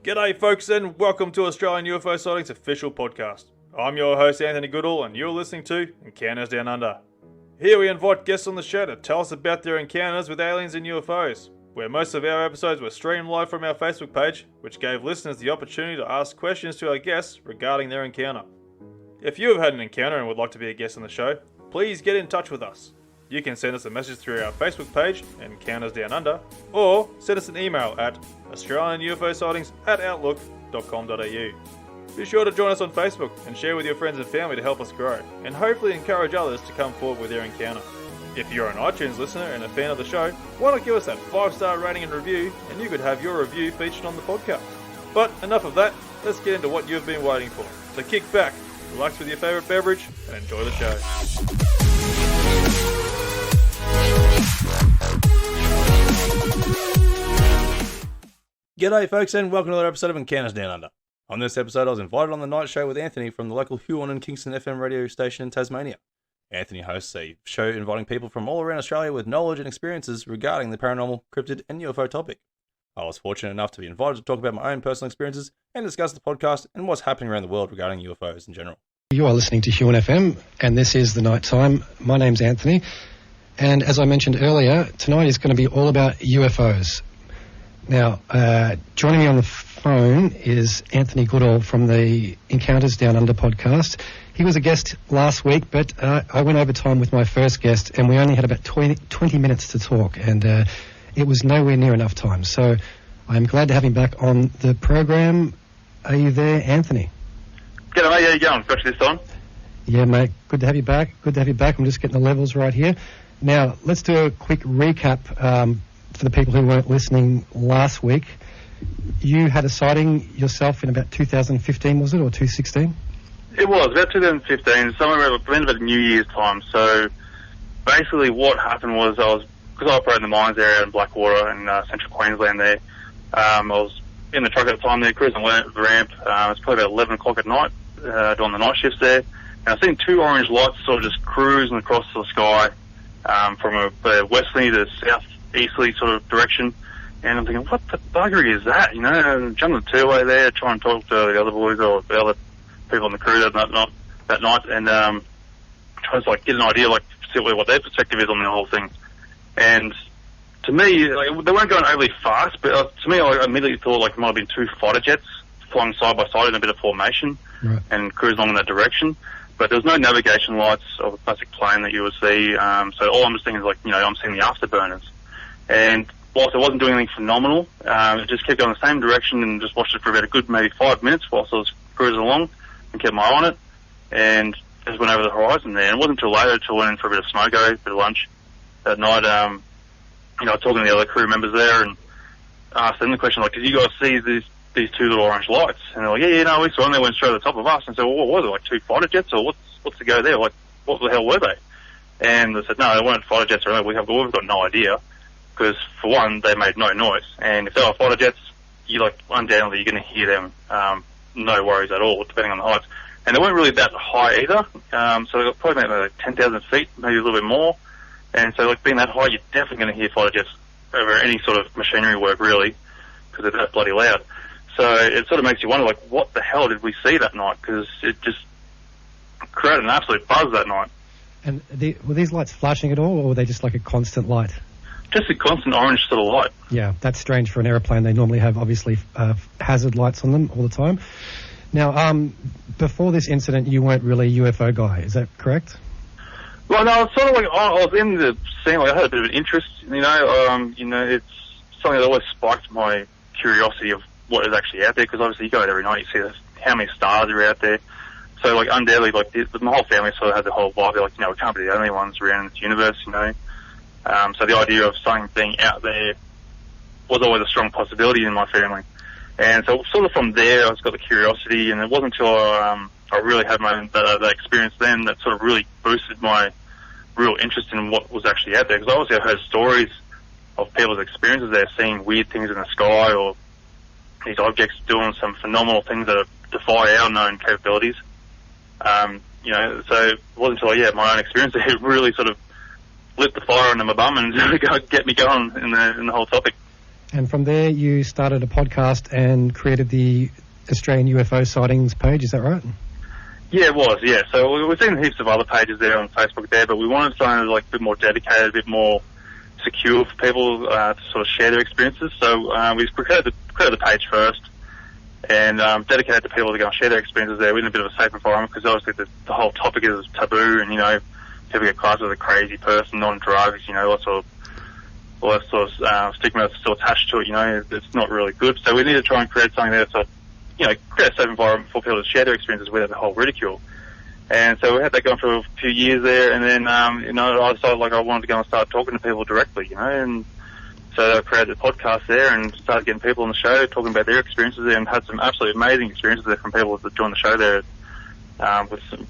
G'day folks and welcome to Australian UFO Sightings official podcast. I'm your host Anthony Goodall and you're listening to Encounters Down Under. Here we invite guests on the show to tell us about their encounters with aliens and UFOs, where most of our episodes were streamed live from our Facebook page, which gave listeners the opportunity to ask questions to our guests regarding their encounter. If you have had an encounter and would like to be a guest on the show, please get in touch with us. You can send us a message through our Facebook page, Encounters Down Under, or send us an email at australianUFOsightings@outlook.com.au. Be sure to join us on Facebook and share with your friends and family to help us grow, and hopefully encourage others to come forward with their encounter. If you're an iTunes listener and a fan of the show, why not give us that 5-star rating and review, and you could have your review featured on the podcast. But enough of that, let's get into what you've been waiting for. So kick back, relax with your favourite beverage, and enjoy the show. G'day folks and welcome to another episode of Encounters Down Under. On this episode I was invited on the night show with Anthony from the local HUON and Kingston FM radio station in Tasmania. Anthony hosts a show inviting people from all around Australia with knowledge and experiences regarding the paranormal, cryptid and UFO topic. I was fortunate enough to be invited to talk about my own personal experiences and discuss the podcast and what's happening around the world regarding UFOs in general. You are listening to HUON FM and this is the night time. My name's Anthony and as I mentioned earlier, tonight is going to be all about UFOs. Now, joining me on the phone is Anthony Goodall from the Encounters Down Under podcast. He was a guest last week, but I went over time with my first guest, and we only had about 20 minutes to talk, and it was nowhere near enough time. So I'm glad to have him back on the program. Are you there, Anthony? G'day, mate. How you going? Got you this time? Yeah, mate. Good to have you back. I'm just getting the levels right here. Now, let's do a quick recap for the people who weren't listening last week. You had a sighting yourself in about 2015, was it, or 2016? It was, about 2015, somewhere around about New Year's time. So basically what happened was because I operate in the mines area in Blackwater in central Queensland there, I was in the truck at the time there, cruising the ramp. It was probably about 11 o'clock at night, doing the night shifts there. And I seen two orange lights sort of just cruising across the sky from a westerly to southeasterly sort of direction. And I'm thinking, what the buggery is that? You know, and jumped the two-way there, try and talk to the other boys or the other people on the crew that night, and try to get an idea, see what their perspective is on the whole thing. And to me, they weren't going overly fast, but to me, I immediately thought it might have been two fighter jets flying side by side in a bit of formation, right, and cruising along in that direction. But there was no navigation lights of a classic plane that you would see. So all I'm just thinking is I'm seeing the afterburners. And whilst it wasn't doing anything phenomenal, it just kept going the same direction and just watched it for about a good maybe 5 minutes whilst I was cruising along and kept my eye on it and just went over the horizon there. And it wasn't until later until I went in for a bit of smoko, a bit of lunch that night, talking to the other crew members there and asked them the question, did you guys see these two little orange lights? And they're no, we saw them. They went straight to the top of us. And so, what was it, two fighter jets or what's the go there? What the hell were they? And they said, no, they weren't fighter jets or anything. We've got no idea. Because, for one, they made no noise. And if they were fighter jets, undoubtedly you're going to hear them, no worries at all, depending on the heights. And they weren't really that high either. So they got probably maybe 10,000 feet, maybe a little bit more. And so, being that high, you're definitely going to hear fighter jets over any sort of machinery work, really, because they're that bloody loud. So it sort of makes you wonder, what the hell did we see that night? Because it just created an absolute buzz that night. And were these lights flashing at all, or were they just a constant light? Just a constant orange sort of light. Yeah, that's strange for an aeroplane. They normally have, obviously, hazard lights on them all the time. Now, before this incident, you weren't really a UFO guy. Is that correct? Well, no, it's sort of I was in the scene. I had a bit of an interest. It's something that always spiked my curiosity of what is actually out there. Because obviously, you go out every night, you see how many stars are out there. So, undoubtedly, my whole family sort of had the whole vibe. They're we can't be the only ones around in this universe. So the idea of something being out there was always a strong possibility in my family. And so sort of from there, I just got the curiosity, and it wasn't until I really had that experience then that sort of really boosted my real interest in what was actually out there. Because obviously I heard stories of people's experiences there, seeing weird things in the sky or these objects doing some phenomenal things that defy our known capabilities. So it wasn't until my own experience that it really sort of lit the fire under my bum and get me going in the whole topic. And from there, you started a podcast and created the Australian UFO sightings page. Is that right? Yeah, it was, yeah. So we've seen heaps of other pages there on Facebook there, but we wanted something like a bit more dedicated, a bit more secure for people to sort of share their experiences. So we created the page first and dedicated to people to go and share their experiences there. We're in a bit of a safe environment because obviously the whole topic is taboo and, people get classed as a crazy person, on drugs, all that sort of stigma that's still attached to it, it's not really good. So we need to try and create something there that's create a safe environment for people to share their experiences without the whole ridicule. And so we had that going for a few years there, and then, I decided I wanted to go and start talking to people directly, and so I created the podcast there and started getting people on the show, talking about their experiences there, and had some absolutely amazing experiences there from people that joined the show there, with some,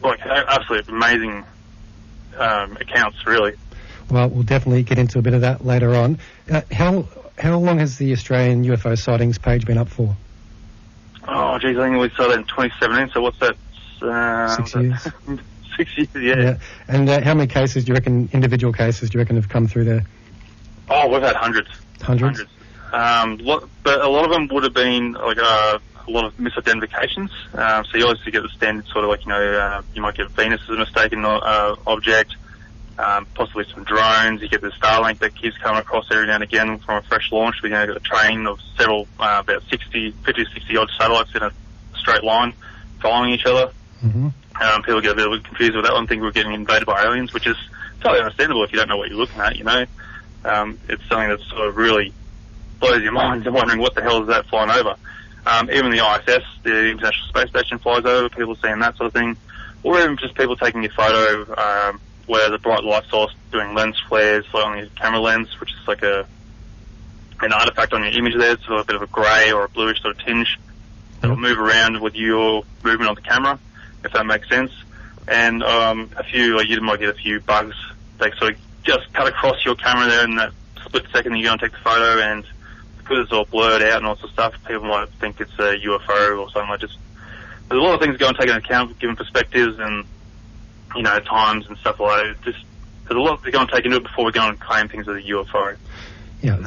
absolutely amazing, accounts, really. Well, we'll definitely get into a bit of that later on. How long has the Australian UFO sightings page been up for? Oh, geez, I think we started in 2017, so what's that? 6 years. 6 years, yeah. And how many cases do you reckon, individual cases, do you reckon have come through there? Oh, we've had hundreds. Hundreds? But a lot of them would have been a lot of misidentifications. So you always get the standard sort of you might get Venus as a mistaken object, possibly some drones. You get the Starlink that keeps coming across every now and again from a fresh launch. We get a train of several, about 50 to 60 odd satellites in a straight line following each other. Mm-hmm. People get a bit confused with that one, think we're getting invaded by aliens, which is totally understandable if you don't know what you're looking at, It's something that sort of really blows your mind and wondering what the hell is that flying over. Even the ISS, the International Space Station, flies over, people seeing that sort of thing, or even just people taking a photo where the bright light source doing lens flares on your camera lens, which is like an artifact on your image there. It's sort of a bit of a grey or a bluish sort of tinge that'll move around with your movement on the camera, if that makes sense. And you might get a few bugs that sort of just cut across your camera there in that split second that you go and take the photo, and because it's all blurred out and all sorts of stuff, people might think it's a UFO or something like this. There's a lot of things going to take into account, given perspectives and, times and stuff like that. There's a lot to go and take into it before we go and claim things as a UFO. Yeah,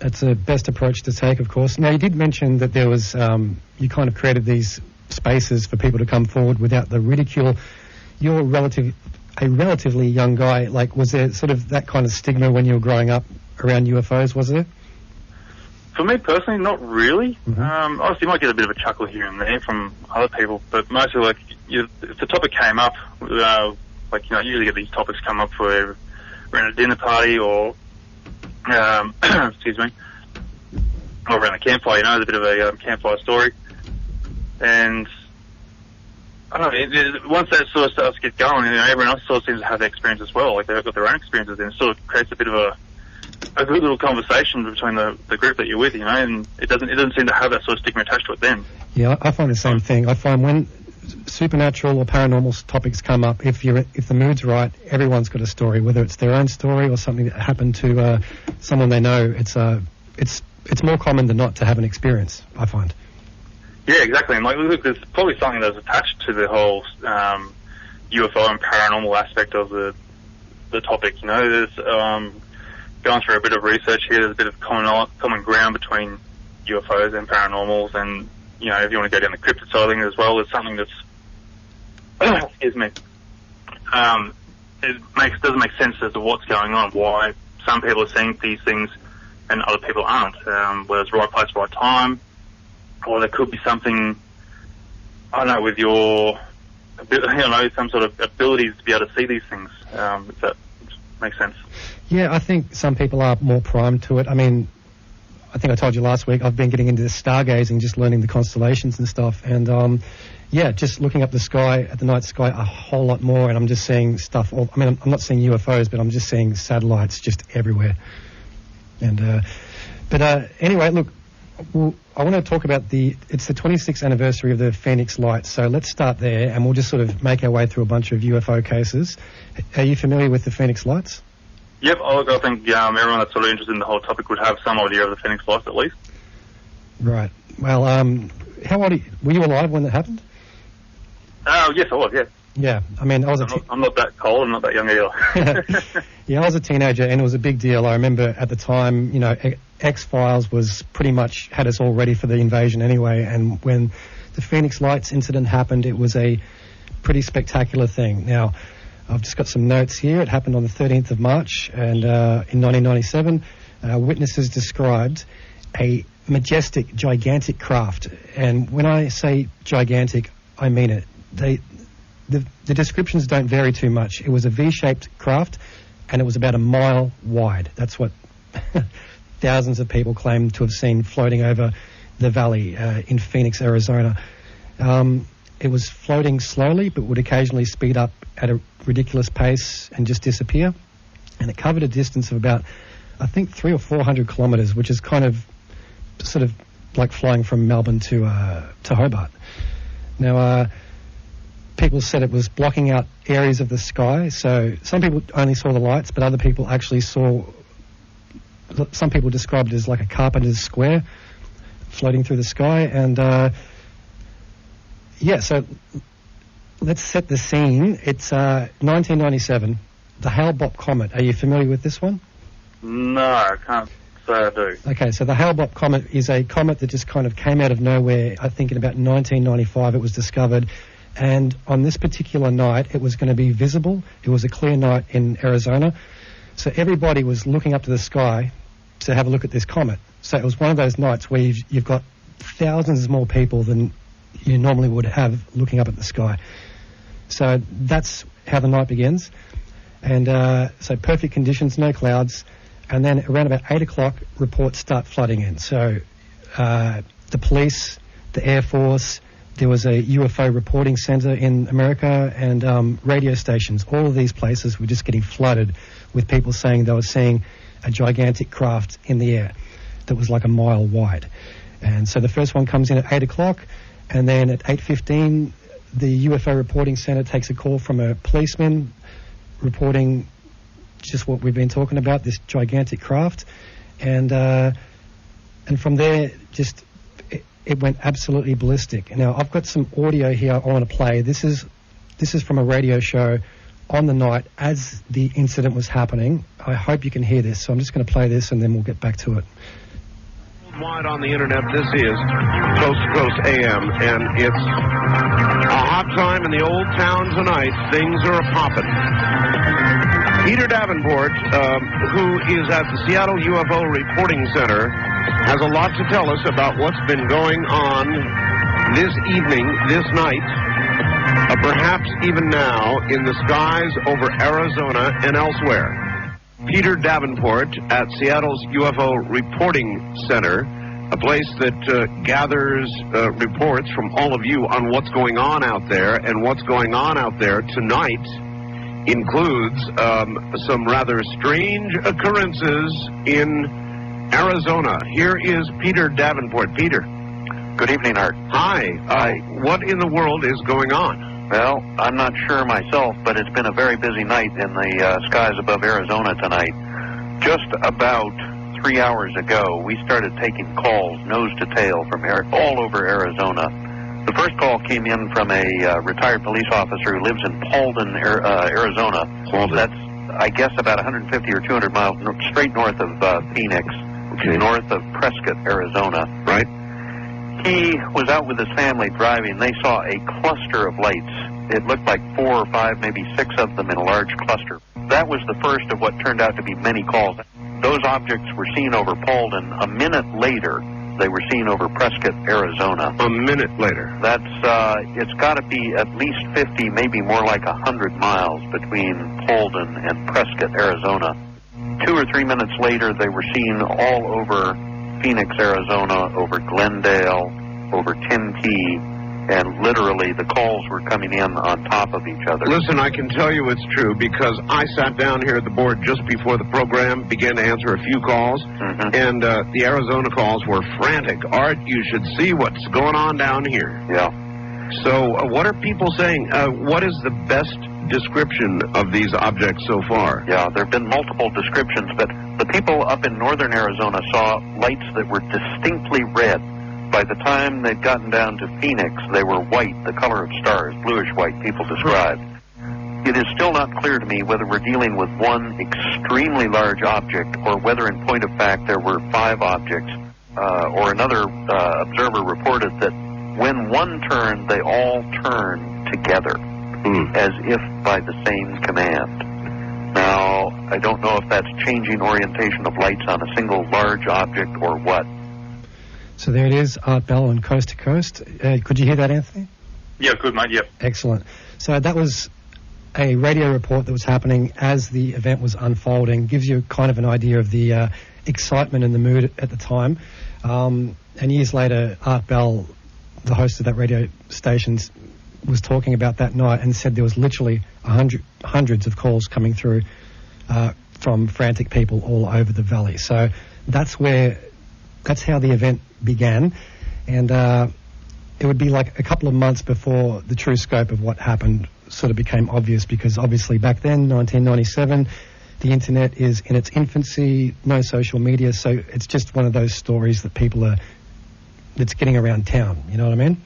it's a best approach to take, of course. Now, you did mention that there was, you kind of created these spaces for people to come forward without the ridicule. You're a relatively young guy. Was there sort of that kind of stigma when you were growing up around UFOs, was there? For me personally, not really. Mm-hmm. Obviously, you might get a bit of a chuckle here and there from other people, but mostly, if the topic came up, usually get these topics come up where we're in a dinner party or, excuse me, or around a campfire, there's a bit of a campfire story. And, I don't know, once that sort of starts to get going, everyone else sort of seems to have their experience as well. They've got their own experiences, and it sort of creates a bit of a good little conversation between the group that you're with, and it doesn't seem to have that sort of stigma attached to it then. Yeah, I find the same thing. I find when supernatural or paranormal topics come up, if the mood's right, everyone's got a story, whether it's their own story or something that happened to someone they know. It's more common than not to have an experience, I find. Yeah, exactly. And look, there's probably something that's attached to the whole UFO and paranormal aspect of the topic. There's going through a bit of research here. There's a bit of common ground between UFOs and paranormals, and if you want to go down the cryptid side of things as well, there's something that's excuse me. It doesn't make sense as to what's going on, why some people are seeing these things and other people aren't. Whether it's right place, right time, or there could be something, I don't know, with your, some sort of abilities to be able to see these things. If that makes sense. Yeah, I think some people are more primed to it. I mean, I think I told you last week, I've been getting into stargazing, just learning the constellations and stuff. And, just looking up the sky, at the night sky, a whole lot more. And I'm just seeing stuff. I'm not seeing UFOs, but I'm just seeing satellites just everywhere. And, anyway, look, I want to talk about it's the 26th anniversary of the Phoenix Lights. So let's start there, and we'll just sort of make our way through a bunch of UFO cases. Are you familiar with the Phoenix Lights? Yep, I think everyone that's sort of interested in the whole topic would have some idea of the Phoenix Lights at least. Right. Well, how old were you alive when that happened? Yes, I was, yeah. Yeah, I mean, I'm not that cold. I'm not that young either. Yeah, I was a teenager, and it was a big deal. I remember at the time, you know, X-Files was pretty much had us all ready for the invasion anyway. And when the Phoenix Lights incident happened, it was a pretty spectacular thing. Now, I've just got some notes here. It happened on the 13th of March, and in 1997, witnesses described a majestic, gigantic craft. And when I say gigantic, I mean it. The descriptions don't vary too much. It was a V-shaped craft, and it was about a mile wide. That's what thousands of people claim to have seen floating over the valley in Phoenix, Arizona. It was floating slowly, but would occasionally speed up at a ridiculous pace and just disappear. And it covered a distance of about, I think, 300 or 400 kilometres, which is kind of sort of like flying from Melbourne to Hobart. Now, people said it was blocking out areas of the sky. So some people only saw the lights, but other people actually saw, some people described it as like a carpenter's square floating through the sky. And so let's set the scene. It's 1997, the Hale-Bopp comet. Are you familiar with this one? No, I can't say I do. Okay, so the Hale-Bopp comet is a comet that just kind of came out of nowhere. I think in about 1995 it was discovered. And on this particular night, it was going to be visible. It was a clear night in Arizona. So everybody was looking up to the sky to have a look at this comet. So it was one of those nights where you've got thousands more people than you normally would have looking up at the sky. So that's how the night begins. And so perfect conditions, no clouds. And then around about 8 o'clock, reports start flooding in. So the police, the Air Force, there was a UFO reporting center in America, and radio stations. All of these places were just getting flooded with people saying they were seeing a gigantic craft in the air that was like a mile wide. And so the first one comes in at 8 o'clock, and then at 8:15, the UFO reporting center takes a call from a policeman reporting just what we've been talking about, this gigantic craft. And from there, just it went absolutely ballistic. Now, I've got some audio here I want to play. This is from a radio show on the night as the incident was happening. I hope you can hear this, so I'm just going to play this and then we'll get back to it. Worldwide on the internet, this is Coast to Coast AM, and it's a hot time in the old town tonight. Things are a-poppin'. Peter Davenport, who is at the Seattle UFO Reporting Center, has a lot to tell us about what's been going on this evening, this night, perhaps even now, in the skies over Arizona and elsewhere. Peter Davenport at Seattle's UFO Reporting Center, a place that gathers reports from all of you on what's going on out there, and what's going on out there tonight includes some rather strange occurrences in Arizona. Here is Peter Davenport. Peter. Good evening, Art. Hi. What in the world is going on? Well, I'm not sure myself, but it's been a very busy night in the skies above Arizona tonight. Just about 3 hours ago, we started taking calls, nose to tail, from all over Arizona. The first call came in from a retired police officer who lives in Paulden, Arizona. That's, I guess, about 150 or 200 miles straight north of Phoenix, north of Prescott, Arizona. Right. He was out with his family driving. They saw a cluster of lights. It looked like 4 or 5, maybe 6 of them in a large cluster. That was the first of what turned out to be many calls. Those objects were seen over Paulden. A minute later, they were seen over Prescott, Arizona. A minute later. That's, it's got to be at least 50, maybe more like 100 miles between Paulden and Prescott, Arizona. 2 or 3 minutes later, they were seen all over Phoenix, Arizona, over Glendale, over Tempe, and literally the calls were coming in on top of each other. Listen, I can tell you it's true because I sat down here at the board just before the program, began to answer a few calls, and the Arizona calls were frantic. Art, you should see what's going on down here. Yeah. So what are people saying? What is the best description of these objects so far? Yeah, there have been multiple descriptions, but the people up in northern Arizona saw lights that were distinctly red by by the time they'd gotten down to Phoenix, they were white, the color of stars, bluish-white, people described. It is still not clear to me whether we're dealing with one extremely large object or whether, in point of fact, there were 5 objects. Or another observer reported that when one turned, they all turned together, as if by the same command. Now, I don't know if that's changing orientation of lights on a single large object or what. So there it is, Art Bell on Coast to Coast. Could you hear that, Anthony? Yeah, good, mate, yep. Excellent. So that was a radio report that was happening as the event was unfolding. Gives you kind of an idea of the excitement and the mood at the time. And years later, Art Bell, the host of that radio station, was talking about that night and said there was literally hundreds of calls coming through from frantic people all over the valley. So that's how the event began. And it would be like a couple of months before the true scope of what happened sort of became obvious, because obviously back then, 1997, the internet is in its infancy, no social media, so it's just one of those stories that that's getting around town, you know what I mean?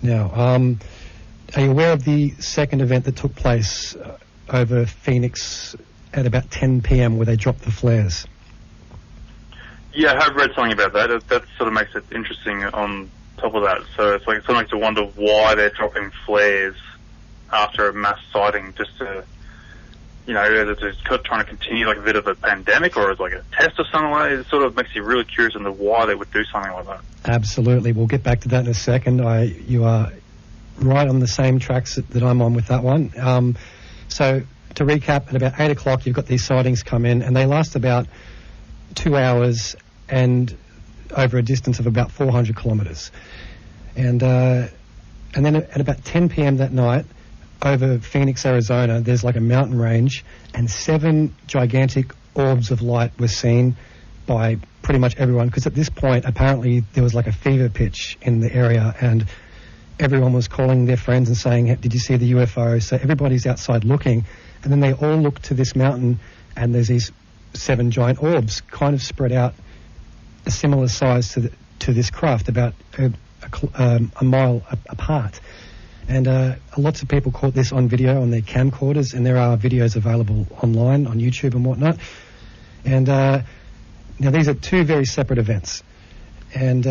Now, are you aware of the second event that took place over Phoenix at about 10 p.m. where they dropped the flares? Yeah, I have read something about that. That sort of makes it interesting on top of that. So it's like, it sort of makes you wonder why they're dropping flares after a mass sighting, just to, you know, is it just trying to continue like a bit of a pandemic, or is it like a test of some way? It sort of makes you really curious into why they would do something like that. Absolutely. We'll get back to that in a second. You are right on the same tracks that I'm on with that one. So to recap, at about 8 o'clock, you've got these sightings come in, and they last about 2 hours and over a distance of about 400 kilometres. And then at about 10 p.m. that night, over Phoenix, Arizona, there's like a mountain range, and 7 gigantic orbs of light were seen by pretty much everyone, because at this point, apparently, there was like a fever pitch in the area, and everyone was calling their friends and saying, did you see the UFO? So everybody's outside looking, and then they all look to this mountain, and there's these 7 giant orbs kind of spread out a similar size to this craft, about a mile apart. And lots of people caught this on video on their camcorders, and there are videos available online on YouTube and whatnot. And now these are 2 very separate events. And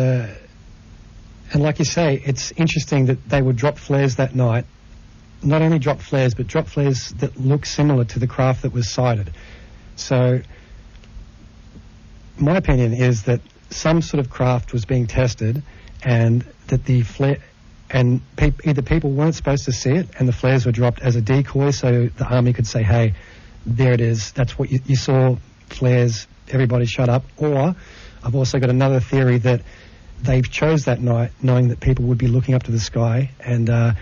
like you say, it's interesting that they would drop flares that night. Not only drop flares, but drop flares that look similar to the craft that was sighted. So my opinion is that some sort of craft was being tested, and that the flare... And either people weren't supposed to see it, and the flares were dropped as a decoy, so the army could say, hey, there it is, that's what you saw, flares, everybody shut up. Or I've also got another theory that they chose that night knowing that people would be looking up to the sky, and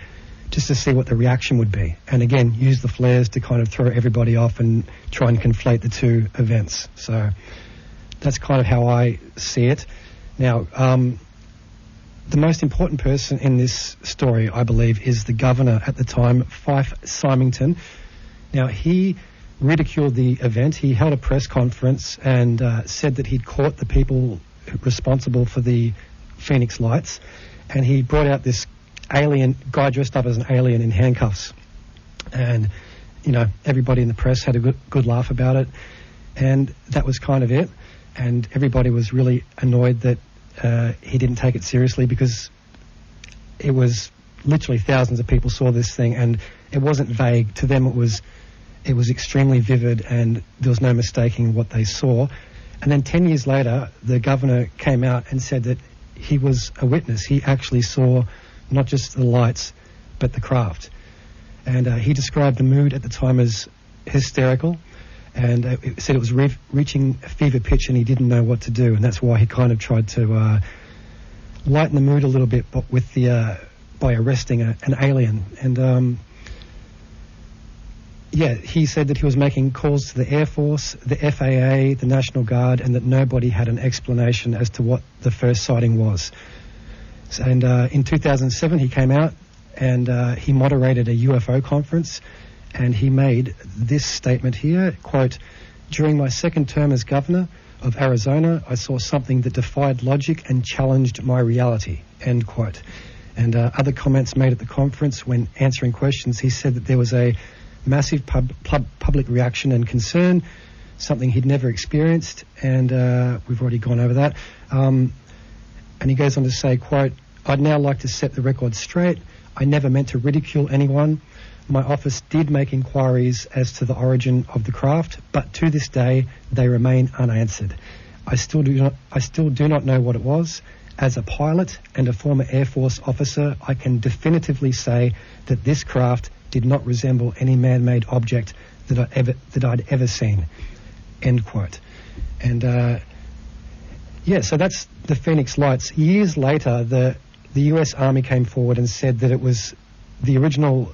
just to see what the reaction would be. And again, use the flares to kind of throw everybody off and try and conflate the 2 events. So that's kind of how I see it. Now, the most important person in this story, I believe, is the governor at the time, Fife Symington. Now, he ridiculed the event. He held a press conference and said that he'd caught the people responsible for the Phoenix lights, and he brought out this alien guy dressed up as an alien in handcuffs. And, you know, everybody in the press had a good laugh about it, and that was kind of it. And everybody was really annoyed that he didn't take it seriously, because it was literally thousands of people saw this thing, and it wasn't vague. To them, it was extremely vivid, and there was no mistaking what they saw. And then 10 years later, the governor came out and said that he was a witness. He actually saw not just the lights, but the craft. And he described the mood at the time as hysterical, and it said it was reaching a fever pitch, and he didn't know what to do, and that's why he kind of tried to lighten the mood a little bit, but with by arresting an alien. And he said that he was making calls to the Air Force, the FAA, the National Guard, and that nobody had an explanation as to what the first sighting was. And in 2007, he came out and he moderated a UFO conference. And he made this statement here, quote, "During my second term as governor, of Arizona, I saw something that defied logic and challenged my reality, end quote. And other comments made at the conference when answering questions, he said that there was a massive public reaction and concern, something he'd never experienced, and we've already gone over that. And he goes on to say, quote, "I'd now like to set the record straight. I never meant to ridicule anyone. My office did make inquiries as to the origin of the craft, but to this day they remain unanswered. I still do not know what it was. As a pilot and a former Air Force officer, I can definitively say that this craft did not resemble any man-made object that I'd ever seen," end quote. And so that's the Phoenix Lights. Years later, the US Army came forward and said that it was the original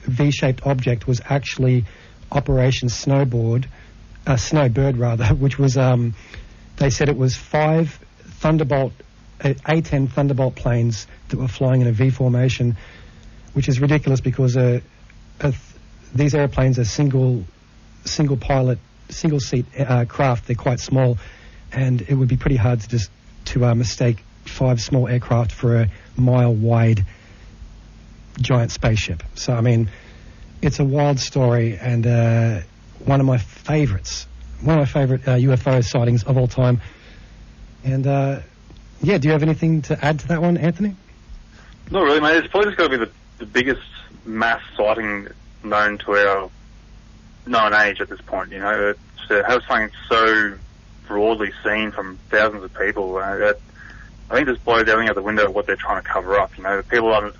V-shaped object was actually Operation Snowbird, which was they said it was 5 Thunderbolt A-10 Thunderbolt planes that were flying in a V formation, which is ridiculous because these airplanes are single pilot, single seat craft. They're quite small, and it would be pretty hard to mistake 5 small aircraft for a mile-wide giant spaceship. So, I mean, it's a wild story, and one of my favorite UFO sightings of all time. And do you have anything to add to that one, Anthony? Not really, mate. It's probably just got to be the biggest mass sighting known to our known age at this point. You know, to have something so broadly seen from thousands of people, I think just blows everything out the window of what they're trying to cover up. You know, people are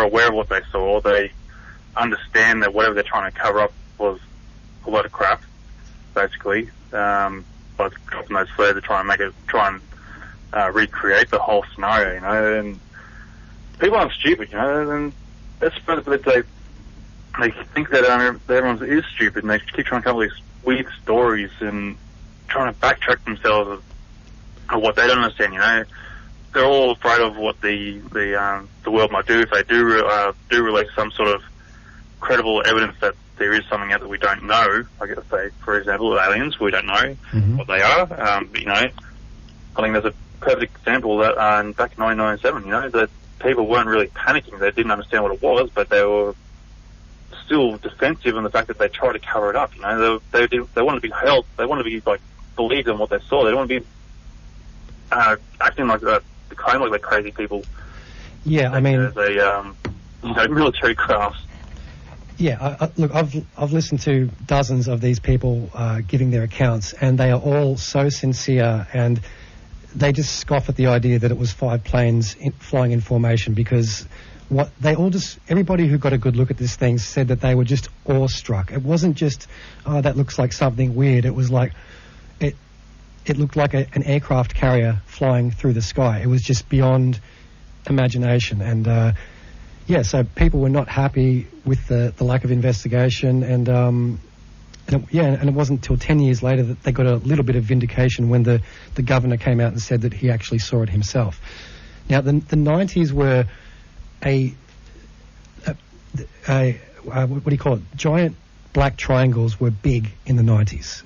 aware of what they saw. They understand that whatever they're trying to cover up was a lot of crap, basically. But dropping those flares to try and recreate the whole scenario, you know. And people aren't stupid, you know. And that's but they think that everyone is stupid, and they keep trying to come up with these weird stories and trying to backtrack themselves of what they don't understand, you know. They're all afraid of what the world might do if they do release some sort of credible evidence that there is something out that we don't know. Like, say, for example, aliens, we don't know what they are. But, you know, I think there's a perfect example that back in 1997, you know, that people weren't really panicking. They didn't understand what it was, but they were still defensive in the fact that they tried to cover it up. You know, they wanted to be held. They wanted to be like believed in what they saw. They didn't want to be acting like claim like they're crazy people. Yeah, I mean, as military crafts. Yeah, look, I've listened to dozens of these people giving their accounts, and they are all so sincere, and they just scoff at the idea that it was 5 planes flying in formation, because everybody who got a good look at this thing said that they were just awestruck. It wasn't just, that looks like something weird. It was like, it looked like an aircraft carrier flying through the sky. It was just beyond imagination. And, so people were not happy with the lack of investigation. And it wasn't until 10 years later that they got a little bit of vindication when the governor came out and said that he actually saw it himself. Now, the 90s were what do you call it? Giant black triangles were big in the 90s.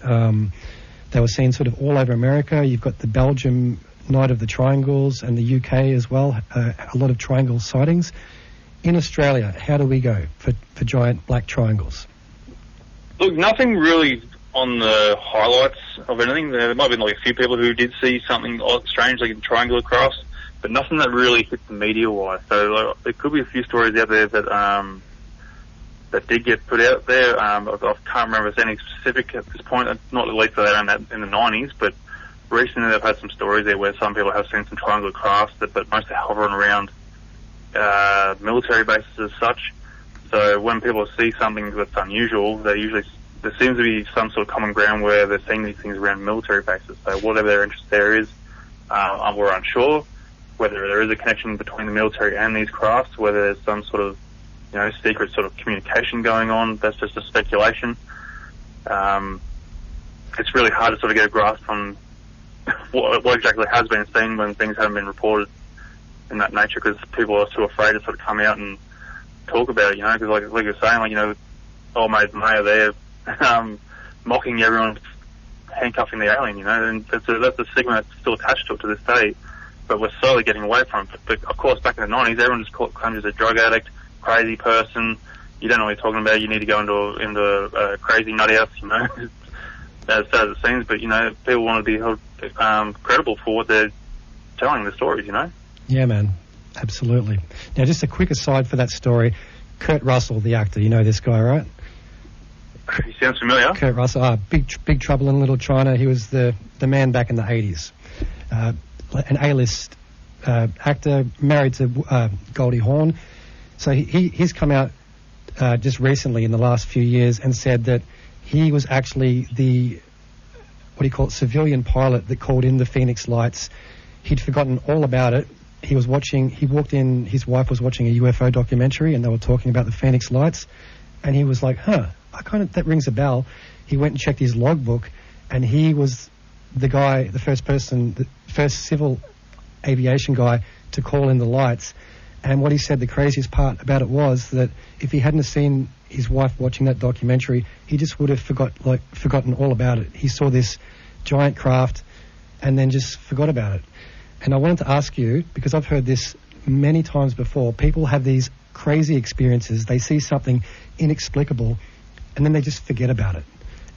They were seen sort of all over America. You've got the Belgium Night of the Triangles and the UK as well, a lot of triangle sightings. In Australia, how do we go for giant black triangles? Look, nothing really on the highlights of anything. There might have been like a few people who did see something strange, like in triangular crafts, but nothing that really hit the media-wise. So there could be a few stories out there that did get put out there. I can't remember if there's any specific at this point, not at least for that in the 90s, but recently they've had some stories there where some people have seen some triangular crafts, but mostly hovering around military bases as such. So when people see something that's unusual, there seems to be some sort of common ground where they're seeing these things around military bases. So whatever their interest there is, we're unsure whether there is a connection between the military and these crafts, whether there's some sort of secret sort of communication going on. That's just a speculation. It's really hard to sort of get a grasp on what exactly has been seen when things haven't been reported in that nature, because people are too afraid to sort of come out and talk about it, because like you're saying, old mate Mayor there, mocking everyone's handcuffing the alien, you know, and that's a stigma that's still attached to it to this day. But we're slowly getting away from it. But of course, back in the 90s, everyone just claimed you as a drug addict, crazy person. You don't know what you're talking about. You need to go into a crazy nut house, you know, as sad as it seems. But, you know, people want to be held credible for what they're telling the stories, you know. Yeah, man. Absolutely. Now, just a quick aside for that story. Kurt Russell, the actor, you know this guy, right? He sounds familiar. Kurt Russell, Big Trouble in Little China. He was the man back in the 80s. An A-list actor, married to Goldie Hawn. So he's come out just recently in the last few years and said that he was actually the, civilian pilot that called in the Phoenix Lights. He'd forgotten all about it. He walked in, his wife was watching a UFO documentary and they were talking about the Phoenix Lights, and he was like, that rings a bell. He went and checked his logbook, and he was the guy, the first civil aviation guy to call in the lights. And what he said, the craziest part about it was that if he hadn't seen his wife watching that documentary, he just would have forgotten all about it. He saw this giant craft and then just forgot about it. And I wanted to ask you, because I've heard this many times before, people have these crazy experiences. They see something inexplicable and then they just forget about it.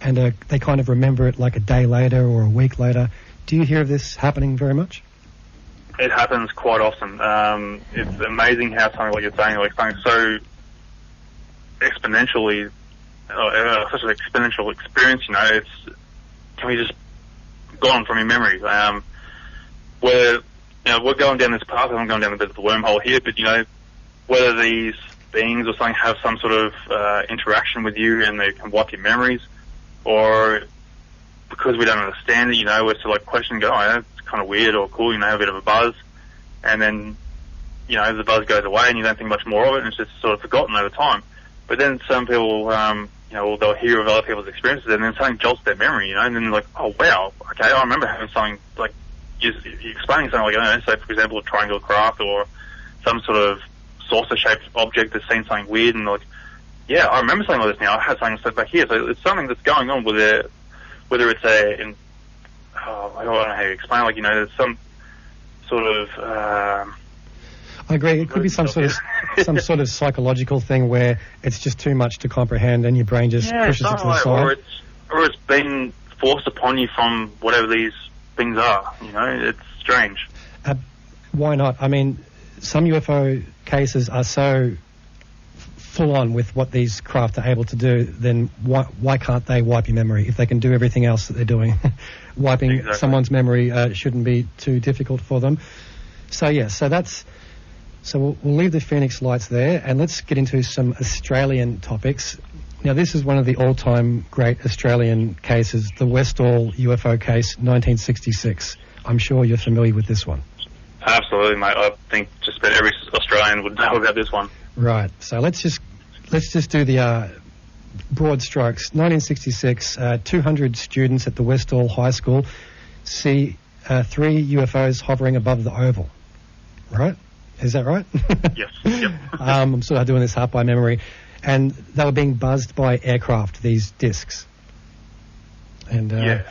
And they kind of remember it like a day later or a week later. Do you hear of this happening very much? It happens quite often. It's amazing how something like you're saying, like something so exponentially, such an exponential experience, you know, can be just gone from your memory. We're going down this path, I'm going down a bit of the wormhole here, but, you know, whether these beings or something have some sort of interaction with you and they can wipe your memories, or because we don't understand it, you know, we're still like questioning, it's kind of weird or cool, you know, a bit of a buzz, and then, you know, the buzz goes away and you don't think much more of it and it's just sort of forgotten over time. But then some people, you know, they'll hear of other people's experiences and then something jolts their memory, you know, and then they're like, oh wow, okay, I remember having something, like, you're explaining something like, I don't know, say for example a triangular craft or some sort of saucer-shaped object that's seen something weird, and like, yeah, I remember something like this now, I had something set back here, so it's something that's going on with it, whether it's I don't know how to explain, like, you know, there's some sort of... I agree, it could be some sort of psychological thing where it's just too much to comprehend and your brain just pushes it to the side. Or it's been forced upon you from whatever these things are, you know, it's strange. Why not? I mean, some UFO cases are so full on with what these craft are able to do, then why can't they wipe your memory if they can do everything else that they're doing? Wiping someone's memory shouldn't be too difficult for them. So we'll leave the Phoenix Lights there and let's get into some Australian topics. Now, this is one of the all-time great Australian cases, the Westall UFO case, 1966. I'm sure you're familiar with this one. Absolutely, mate. I think just about every Australian would know about this one. Right. So let's just do the broad strokes. 1966, 200 students at the Westall High School see 3 UFOs hovering above the oval. Right? Is that right? Yes. Yep. I'm sort of doing this half by memory. And they were being buzzed by aircraft, these discs. And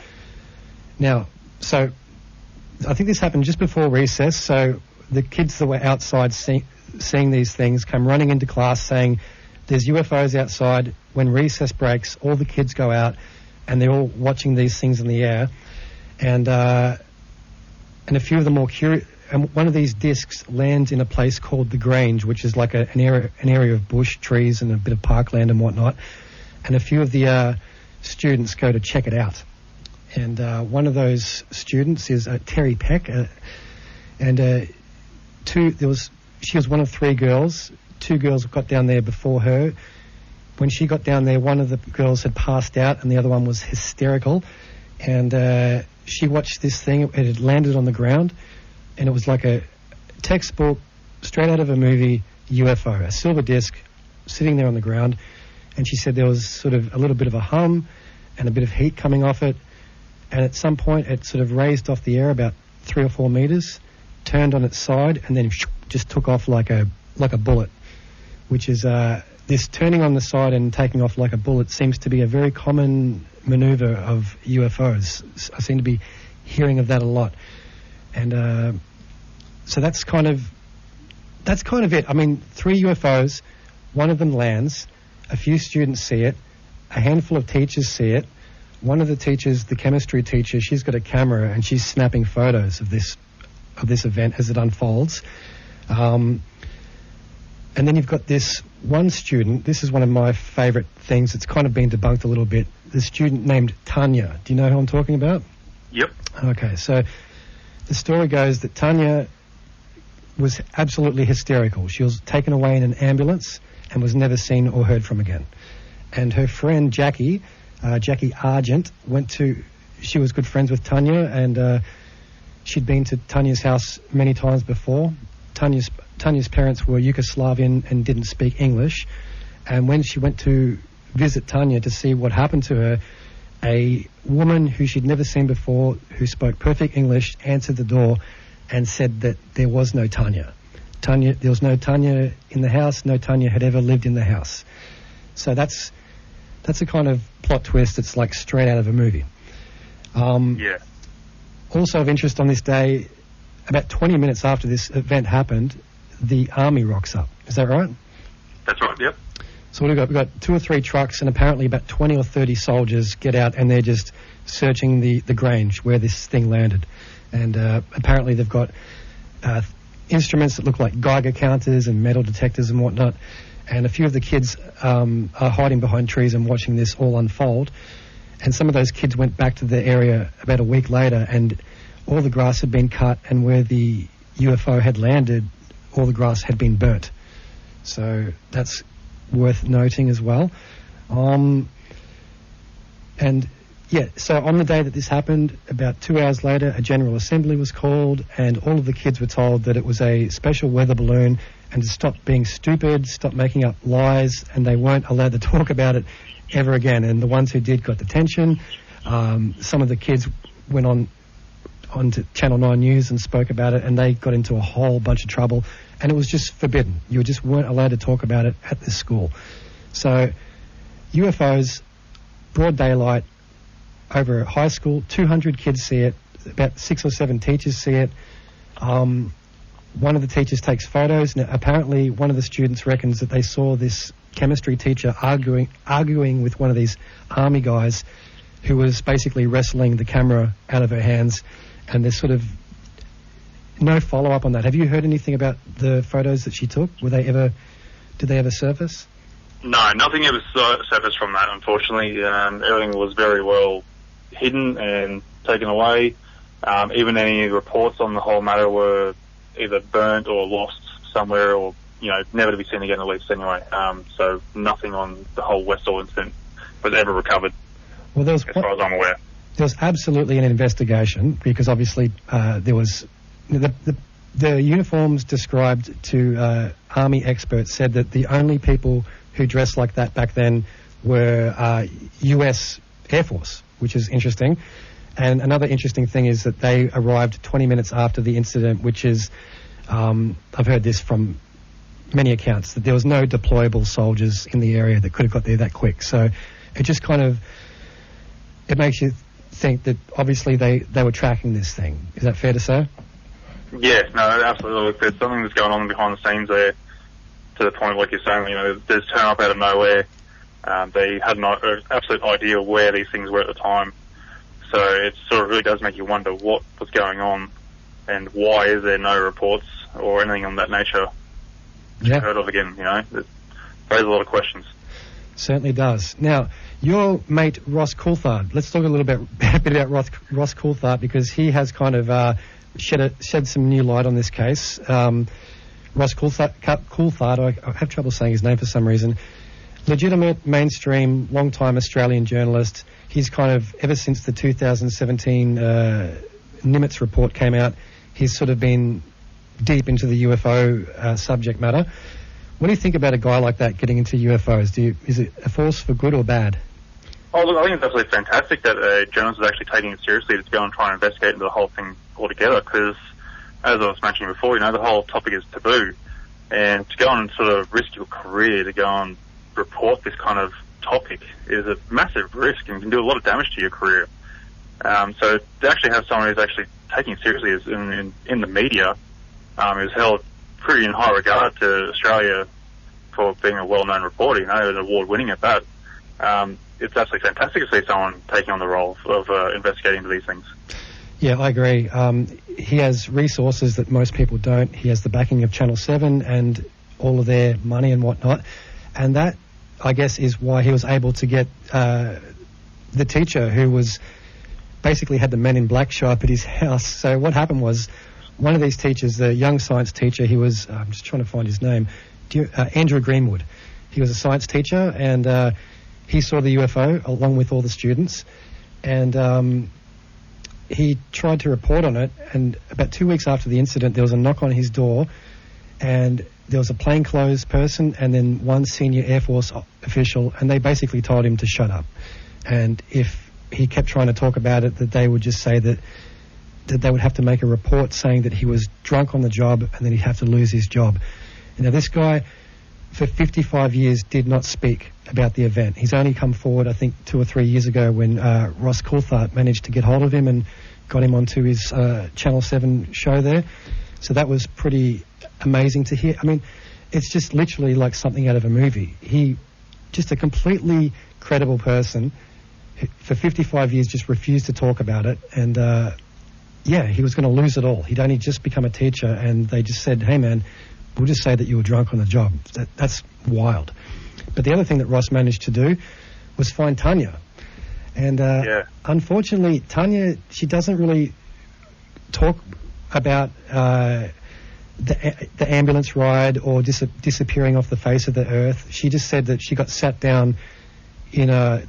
now, so I think this happened just before recess. So the kids that were outside seeing these things come running into class saying, there's UFOs outside. When recess breaks, all the kids go out and they're all watching these things in the air. And a few of them more curious. And one of these discs lands in a place called the Grange, which is like an area of bush, trees, and a bit of parkland and whatnot. And a few of the students go to check it out. And one of those students is Terry Peck, she was one of 3 girls. 2 girls got down there before her. When she got down there, one of the girls had passed out, and the other one was hysterical. And she watched this thing. It had landed on the ground. And it was like a textbook, straight out of a movie, UFO, a silver disc sitting there on the ground. And she said there was sort of a little bit of a hum and a bit of heat coming off it. And at some point, it sort of raised off the air about 3 or 4 meters, turned on its side, and then just took off like a bullet, which is this turning on the side and taking off like a bullet seems to be a very common maneuver of UFOs. I seem to be hearing of that a lot. And so that's kind of it. I mean, 3 UFOs, one of them lands, a few students see it, a handful of teachers see it. One of the teachers, the chemistry teacher, she's got a camera and she's snapping photos of this event as it unfolds. And then you've got this one student. This is one of my favourite things. It's kind of been debunked a little bit. The student named Tanya. Do you know who I'm talking about? Yep. Okay, so the story goes that Tanya was absolutely hysterical. She was taken away in an ambulance and was never seen or heard from again. And her friend Jackie Argent, she was good friends with Tanya, and she'd been to Tanya's house many times before. Tanya's parents were Yugoslavian and didn't speak English. And when she went to visit Tanya to see what happened to her, a woman who she'd never seen before, who spoke perfect English, answered the door and said that there was no Tanya. There was no Tanya in the house. No Tanya had ever lived in the house. So that's a kind of plot twist that's like straight out of a movie. Yeah. Also of interest on this day, about 20 minutes after this event happened, the army rocks up. Is that right? That's right, yep. So we've got 2 or 3 trucks, and apparently about 20 or 30 soldiers get out, and they're just searching the Grange where this thing landed. And apparently they've got instruments that look like Geiger counters and metal detectors and whatnot. And a few of the kids are hiding behind trees and watching this all unfold. And some of those kids went back to the area about a week later, and all the grass had been cut, and where the UFO had landed, all the grass had been burnt. So that's worth noting as well. And yeah, so on the day that this happened, about 2 hours later, a general assembly was called, and all of the kids were told that it was a special weather balloon, and to stop being stupid, stop making up lies, and they weren't allowed to talk about it ever again. And the ones who did got detention. Some of the kids went on to Channel 9 News and spoke about it, and they got into a whole bunch of trouble, and it was just forbidden. You just weren't allowed to talk about it at this school. So UFOs, broad daylight, over at high school, 200 kids see it, about 6 or 7 teachers see it. One of the teachers takes photos. Now, apparently one of the students reckons that they saw this chemistry teacher arguing with one of these army guys who was basically wrestling the camera out of her hands, and there's sort of no follow-up on that. Have you heard anything about the photos that she took? Did they ever surface? No, nothing ever surfaced from that, unfortunately. Everything was very well hidden and taken away. Even any reports on the whole matter were either burnt or lost somewhere, or never to be seen again, at least anyway. So nothing on the whole Westall incident was ever recovered, well, as far as I'm aware. There was absolutely an investigation, because obviously there was the uniforms described to army experts said that the only people who dressed like that back then were U.S. Air Force, which is interesting. And another interesting thing is that they arrived 20 minutes after the incident, which is, I've heard this from many accounts, that there was no deployable soldiers in the area that could have got there that quick. So it just it makes you think that obviously they were tracking this thing. Is that fair to say? Yes, no, absolutely. There's something that's going on behind the scenes there, to the point, like you're saying, there's turn up out of nowhere. They had no absolute idea where these things were at the time. So it sort of really does make you wonder what was going on, and why is there no reports or anything of that nature heard of again. It raises a lot of questions. Certainly does. Now, your mate Ross Coulthard, let's talk a bit about Ross Coulthard, because he has kind of shed some new light on this case. Ross Coulthard, I have trouble saying his name for some reason, legitimate, mainstream, long-time Australian journalist. He's kind of, ever since the 2017 Nimitz report came out, he's sort of been deep into the UFO subject matter. What do you think about a guy like that getting into UFOs? Is it a force for good or bad? Oh, look, I think it's absolutely fantastic that a journalist is actually taking it seriously to go and try and investigate into the whole thing altogether, because, as I was mentioning before, the whole topic is taboo. And to go on and sort of risk your career to go and report this kind of topic is a massive risk and can do a lot of damage to your career. So to actually have someone who's actually taking it seriously is in the media is held pretty in high regard to Australia for being a well-known reporter, an award-winning at that. It's absolutely fantastic to see someone taking on the role of investigating into these things. Yeah, I agree. He has resources that most people don't. He has the backing of Channel 7 and all of their money and whatnot. And that, I guess, is why he was able to get the teacher who was basically had the Men in Black show up at his house. So what happened was one of these teachers, the young science teacher, he was, I'm just trying to find his name, Andrew Greenwood. He was a science teacher, and he saw the UFO along with all the students. And he tried to report on it, and about 2 weeks after the incident, there was a knock on his door, and there was a plainclothes person and then one senior Air Force official, and they basically told him to shut up. And if he kept trying to talk about it, that they would just say that they would have to make a report saying that he was drunk on the job and then he'd have to lose his job. Now, this guy, for 55 years, did not speak about the event. He's only come forward, I think, 2 or 3 years ago when Ross Coulthard managed to get hold of him and got him onto his Channel 7 show there. So that was pretty amazing to hear. I mean, it's just literally like something out of a movie. He, just a completely credible person, for 55 years just refused to talk about it. And, yeah, he was going to lose it all. He'd only just become a teacher, and they just said, hey, man, we'll just say that you were drunk on the job. That's wild. But the other thing that Ross managed to do was find Tanya. And unfortunately, Tanya, she doesn't really talk about the ambulance ride or disappearing off the face of the earth. She just said that she got sat down in, I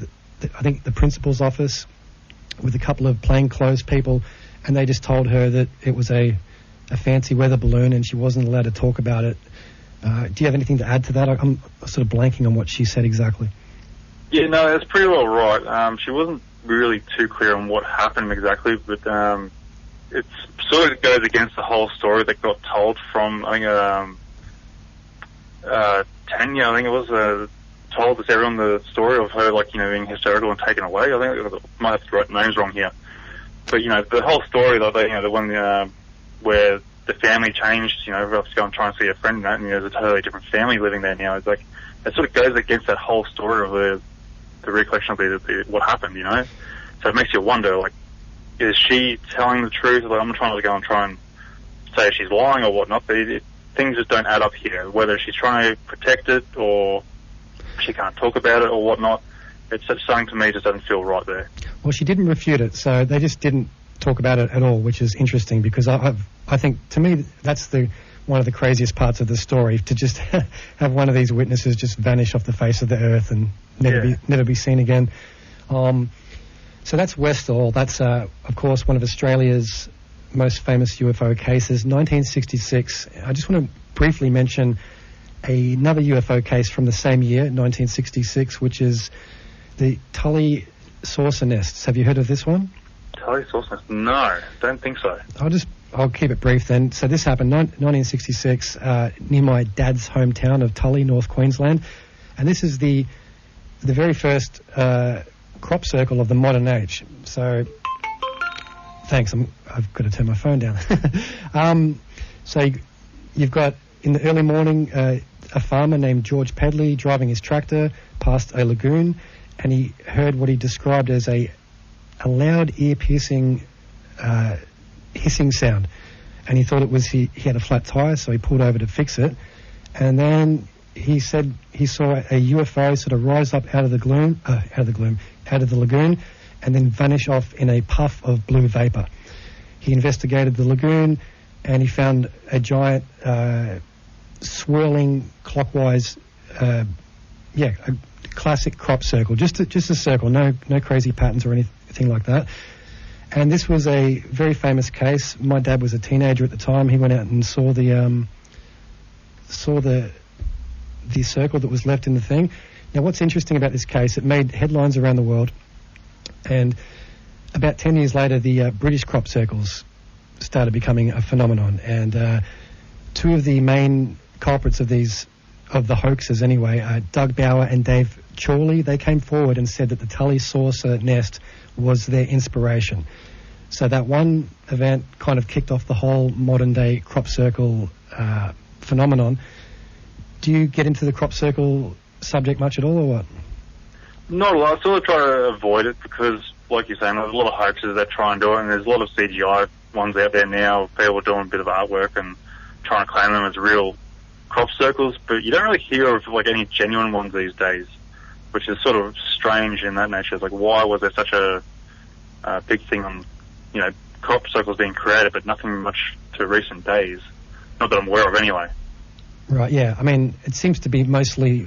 think, the principal's office with a couple of plainclothes people, and they just told her that it was a fancy weather balloon and she wasn't allowed to talk about it. Do you have anything to add to that? I'm sort of blanking on what she said exactly. Yeah, no, that's pretty well right. She wasn't really too clear on what happened exactly, but it sort of goes against the whole story that got told from, I think, Tanya, I think it was, told us everyone the story of her, like, being hysterical and taken away. I think I might have to write names wrong here. But, the whole story, the one where the family changed, to go and try and see a friend and that, and there's a totally different family living there now. It's like, it sort of goes against that whole story of the recollection of what happened, So it makes you wonder, like, is she telling the truth? Like, I'm trying to go and try and say she's lying or whatnot, but things just don't add up here. Whether she's trying to protect it or she can't talk about it or whatnot, it's just something to me just doesn't feel right there. Well, she didn't refute it, so they just didn't talk about it at all, which is interesting because I think, to me, that's one of the craziest parts of the story, to just have one of these witnesses just vanish off the face of the earth and never be seen again. So that's Westall. That's, of course, one of Australia's most famous UFO cases, 1966. I just want to briefly mention another UFO case from the same year, 1966, which is the Tully saucer nests. Have you heard of this one? Tully saucer nests? No, don't think so. I'll keep it brief then. So this happened 1966 near my dad's hometown of Tully, North Queensland, and this is the very first crop circle of the modern age. So, thanks. I've got to turn my phone down. So you've got in the early morning a farmer named George Pedley driving his tractor past a lagoon, and he heard what he described as a loud, ear-piercing hissing sound, and he thought it was he had a flat tire, so he pulled over to fix it, and then he said he saw a UFO sort of rise up out of the lagoon, and then vanish off in a puff of blue vapor. He investigated the lagoon, and he found a giant swirling clockwise, a classic crop circle, just a circle, no crazy patterns or anything like that. And this was a very famous case. My dad was a teenager at the time. He went out and saw the circle that was left in the thing. Now, what's interesting about this case, it made headlines around the world, and about 10 years later, the British crop circles started becoming a phenomenon, and two of the main culprits of these of the hoaxers anyway, Doug Bauer and Dave Chorley, they came forward and said that the Tully saucer nest was their inspiration. So that one event kind of kicked off the whole modern-day crop circle phenomenon. Do you get into the crop circle subject much at all, or what? Not a lot. I sort of try to avoid it because, like you're saying, there's a lot of hoaxes that try and do it, and there's a lot of CGI ones out there now, people doing a bit of artwork and trying to claim them as real crop circles, but you don't really hear of like any genuine ones these days, which is sort of strange in that nature. It's like, why was there such a big thing on, crop circles being created, but nothing much to recent days? Not that I'm aware of anyway. Right, yeah. I mean, it seems to be mostly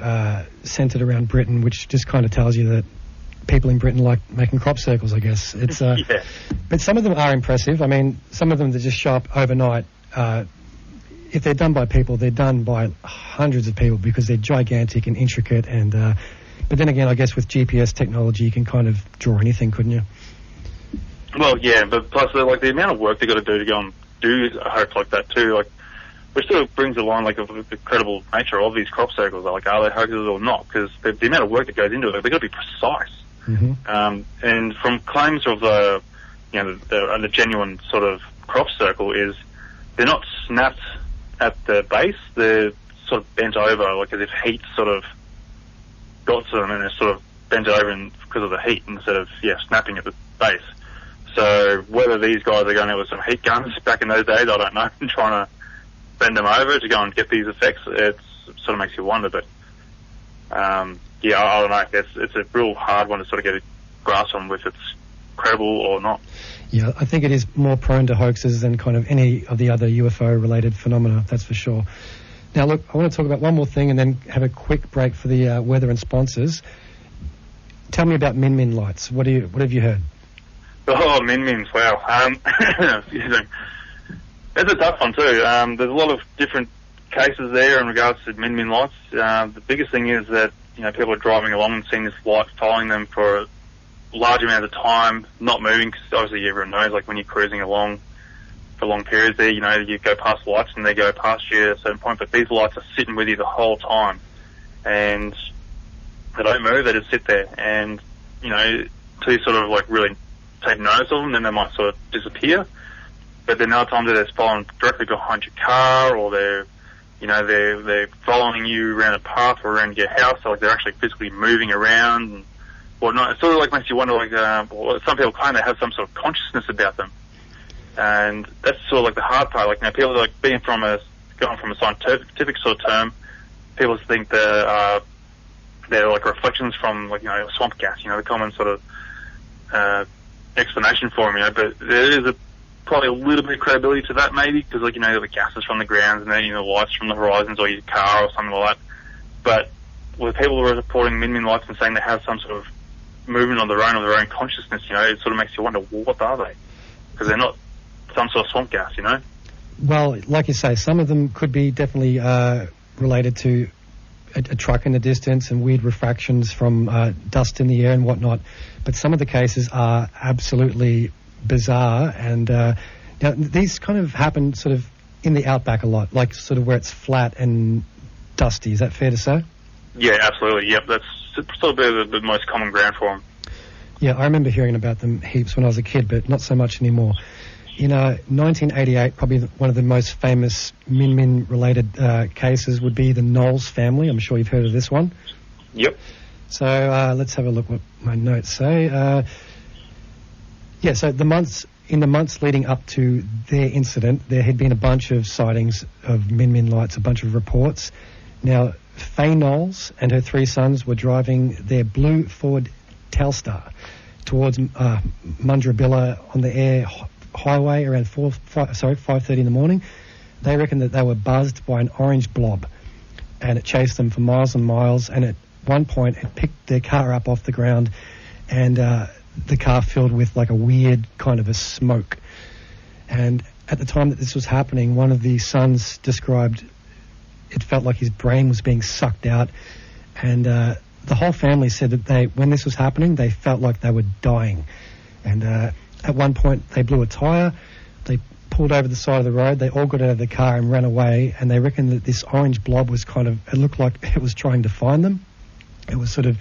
centred around Britain, which just kind of tells you that people in Britain like making crop circles, I guess. It's yeah. But some of them are impressive. I mean, some of them that just show up overnight. If they're done by people, they're done by hundreds of people because they're gigantic and intricate. And but then again, I guess with GPS technology, you can kind of draw anything, couldn't you? Well, yeah, but plus, like, the amount of work they got to do to go and do a hoax like that too, like, which sort of brings along like the credible nature of these crop circles. Like, are they hoaxes or not? Because the amount of work that goes into it, they've got to be precise. Mm-hmm. And from claims of the genuine sort of crop circle is they're not snapped at the base, they're sort of bent over, like as if heat sort of got to them and they're sort of bent over because of the heat instead of, snapping at the base. So whether these guys are going out with some heat guns back in those days, I don't know, and trying to bend them over to go and get these effects, it sort of makes you wonder, but I don't know, it's a real hard one to sort of get a grasp on if it's credible or not. Yeah, I think it is more prone to hoaxes than kind of any of the other UFO-related phenomena, that's for sure. Now, look, I want to talk about one more thing and then have a quick break for the weather and sponsors. Tell me about Min lights. What have you heard? Oh, Min-Mins, wow. Excuse me. That's a tough one too. There's a lot of different cases there in regards to Min lights. The biggest thing is that, people are driving along and seeing this light following them for a large amount of time, not moving, because obviously everyone knows, like when you're cruising along for long periods there, you go past lights and they go past you at a certain point, but these lights are sitting with you the whole time. And they don't move, they just sit there. And, until you sort of like really take notice of them, then they might sort of disappear. But then other times they're following directly behind your car, or they're following you around a path or around your house, so like they're actually physically moving around and whatnot. It sort of like makes you wonder, like, some people claim they have some sort of consciousness about them. And that's sort of like the hard part. Like, people are like going from a scientific sort of term, people think they're like reflections from, like, swamp gas, the common sort of explanation for them, but there is probably a little bit of credibility to that, maybe, because, like, the gases from the grounds and then, the lights from the horizons or your car or something like that. But with people who are reporting Min lights and saying they have some sort of movement of their own consciousness, it sort of makes you wonder, well, what are they? Because they're not some sort of swamp gas, Well, like you say, some of them could be definitely related to a truck in the distance and weird refractions from dust in the air and whatnot. But some of the cases are absolutely bizarre, and these kind of happen sort of in the outback a lot, like sort of where it's flat and dusty. Is that fair to say? Yeah, absolutely. Yep, that's sort of the most common ground for them. Yeah, I remember hearing about them heaps when I was a kid, but not so much anymore. In 1988, probably one of the most famous Min-related cases would be the Knowles family. I'm sure you've heard of this one. Yep. So let's have a look what my notes say. So in the months leading up to their incident, there had been a bunch of sightings of Min lights, a bunch of reports. Now, Faye Knowles and her 3 sons were driving their blue Ford Telstar towards Mundrabilla on the air highway around 5:30 in the morning. They reckon that they were buzzed by an orange blob, and it chased them for miles and miles, and at one point it picked their car up off the ground, and the car filled with like a weird kind of a smoke. And at the time that this was happening, one of the sons described it felt like his brain was being sucked out, and the whole family said that when this was happening, they felt like they were dying. And at one point they blew a tyre, they pulled over the side of the road. They all got out of the car and ran away, and they reckon that this orange blob was it looked like it was trying to find them. It was sort of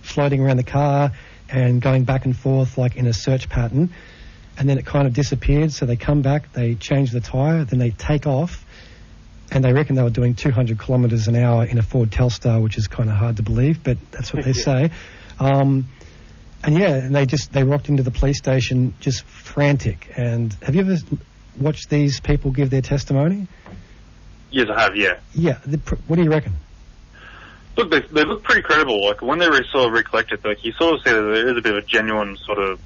floating around the car and going back and forth like in a search pattern, and then it kind of disappeared. So they come back, they change the tyre, then they take off, and they reckon they were doing 200 kilometres an hour in a Ford Telstar, which is kind of hard to believe, but that's what they say. And they rocked into the police station just frantic. And have you ever watched these people give their testimony? Yes, I have, yeah. Yeah, what do you reckon? Look, they look pretty credible. Like, when they sort of recollected, like, you sort of see that there is a bit of a genuine sort of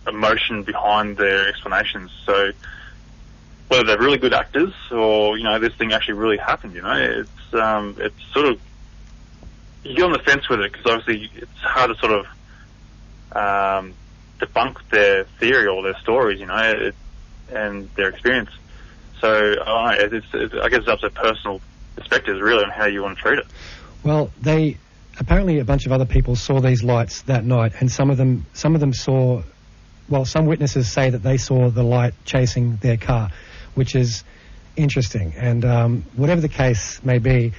emotion behind their explanations. So, whether they're really good actors or, you know, this thing actually really happened, you know, it's sort of, you get on the fence with it, because obviously it's hard to sort of debunk their theory or their stories, you know, and their experience. So, I guess it's up to personal perspectives, really, on how you want to treat it. Well, apparently a bunch of other people saw these lights that night, and some of them saw, well, some witnesses say that they saw the light chasing their car, which is interesting. And whatever the case may be,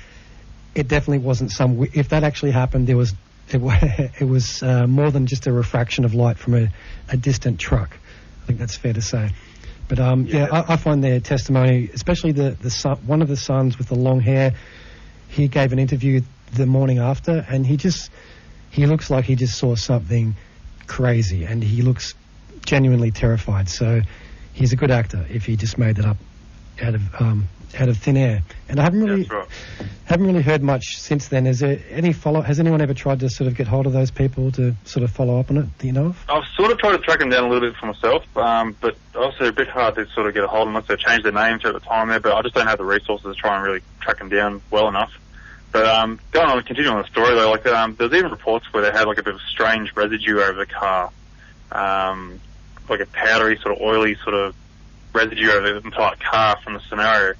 it definitely wasn't if that actually happened, it was more than just a refraction of light from a distant truck. I think that's fair to say. But I find their testimony, especially the son, one of the sons with the long hair, he gave an interview the morning after, and he looks like he just saw something crazy, and he looks genuinely terrified. So he's a good actor if he just made that up out of thin air. And I haven't really heard much since then. Is there any has anyone ever tried to sort of get hold of those people to sort of follow up on it, do you know of? I've sort of tried to track them down a little bit for myself, but also a bit hard to sort of get a hold of them unless they changed their names at the time there, but I just don't have the resources to try and really track them down well enough. But going on, continuing on the story though, like there's even reports where they had like a bit of strange residue over the car, like a powdery sort of oily sort of residue over the entire car from the scenario.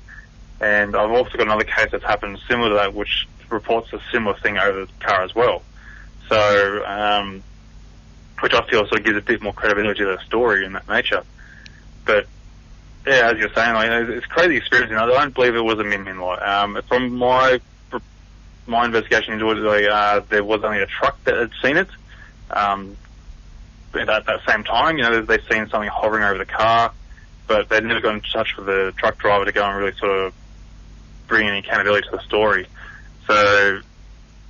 And I've also got another case that's happened similar to that, which reports a similar thing over the car as well. So, which I feel sort of gives a bit more credibility to the story in that nature. But yeah, as you're saying, like, it's a crazy experience. You know, I don't believe it was a Min light. From my investigation into it, like, there was only a truck that had seen it. At that same time, you know, they've seen something hovering over the car, but they'd never got in touch with the truck driver to go and really sort of bring any accountability to the story. So,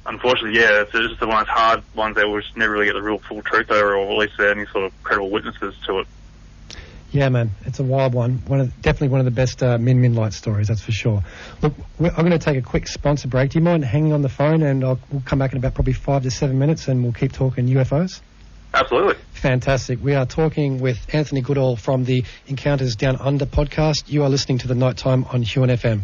unfortunately, yeah, it's just the one of those hard ones that we'll just never really get the real full truth over, or at least any sort of credible witnesses to it. Yeah, man, it's a wild one. Definitely one of the best Min light stories, that's for sure. Look, I'm going to take a quick sponsor break. Do you mind hanging on the phone, and we'll come back in about probably 5 to 7 minutes, and we'll keep talking UFOs? Absolutely. Fantastic. We are talking with Anthony Goodall from the Encounters Down Under podcast. You are listening to The Nighttime on HUON FM.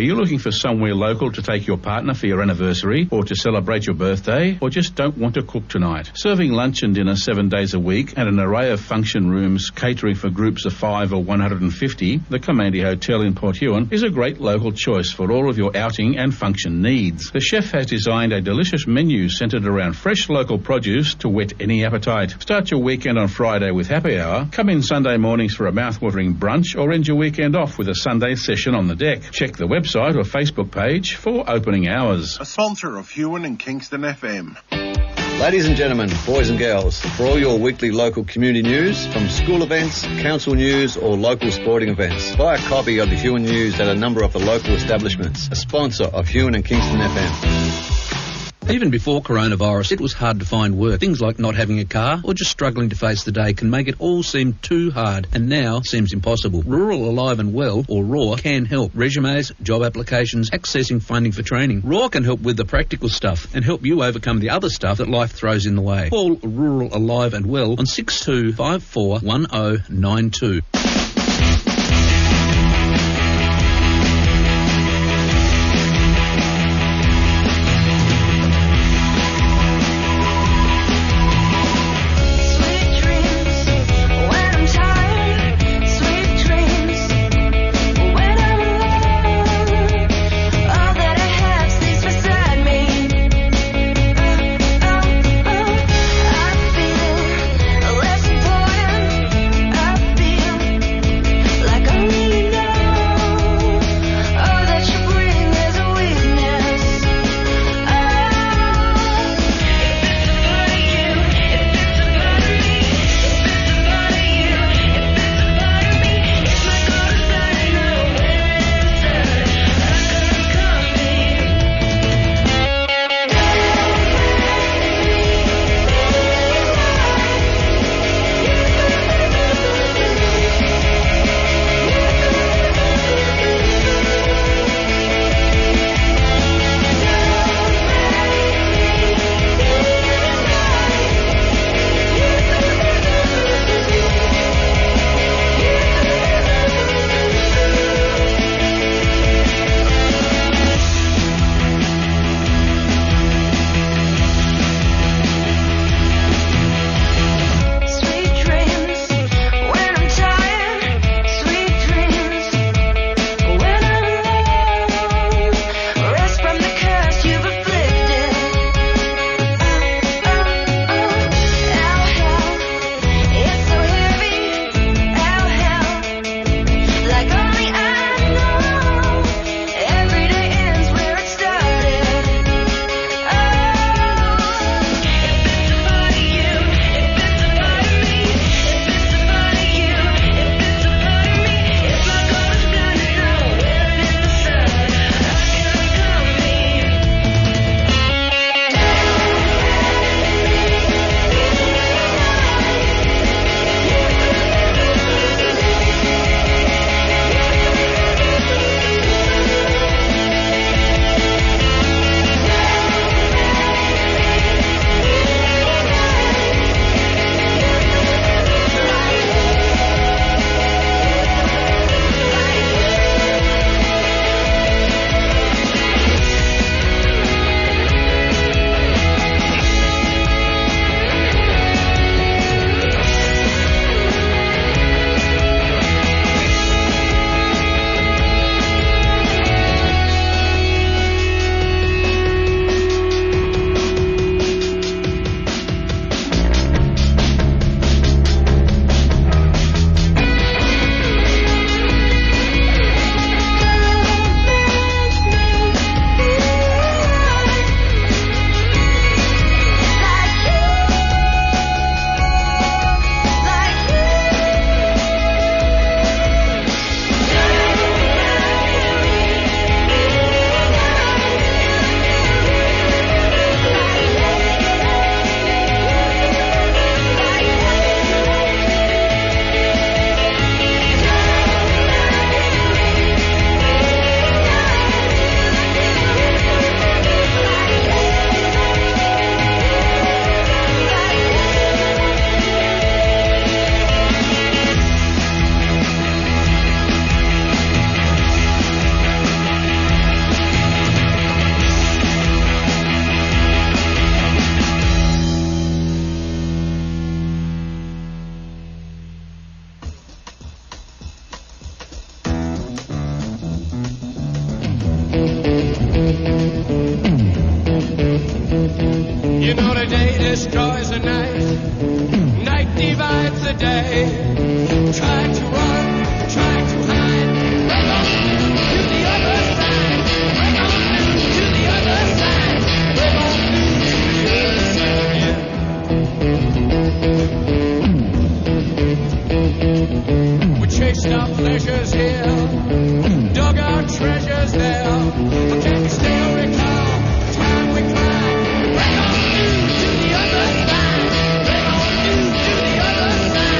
Are you looking for somewhere local to take your partner for your anniversary or to celebrate your birthday, or just don't want to cook tonight? Serving lunch and dinner 7 days a week and an array of function rooms catering for groups of 5 or 150, the Commandy Hotel in Port Huon is a great local choice for all of your outing and function needs. The chef has designed a delicious menu centred around fresh local produce to whet any appetite. Start your weekend on Friday with happy hour, come in Sunday mornings for a mouth-watering brunch, or end your weekend off with a Sunday session on the deck. Check the website or Facebook page for opening hours. A sponsor of HUON and Kingston FM. Ladies and gentlemen, boys and girls, for all your weekly local community news, from school events, council news or local sporting events, buy a copy of the HUON News at a number of the local establishments, a sponsor of HUON and Kingston FM. Even before coronavirus, it was hard to find work. Things like not having a car or just struggling to face the day can make it all seem too hard, and now seems impossible. Rural Alive and Well, or RAW, can help. Resumes, job applications, accessing funding for training. RAW can help with the practical stuff and help you overcome the other stuff that life throws in the way. Call Rural Alive and Well on 62541092. day destroys the night. Night divides the day. Try to run, try to hide. Break on through to the other side. Break on through to the other side. Break on through to the other side. We chased our pleasures here, dug our treasures there. But can we still recall the time we cried? Break on through to the other side. Break on through to the other side.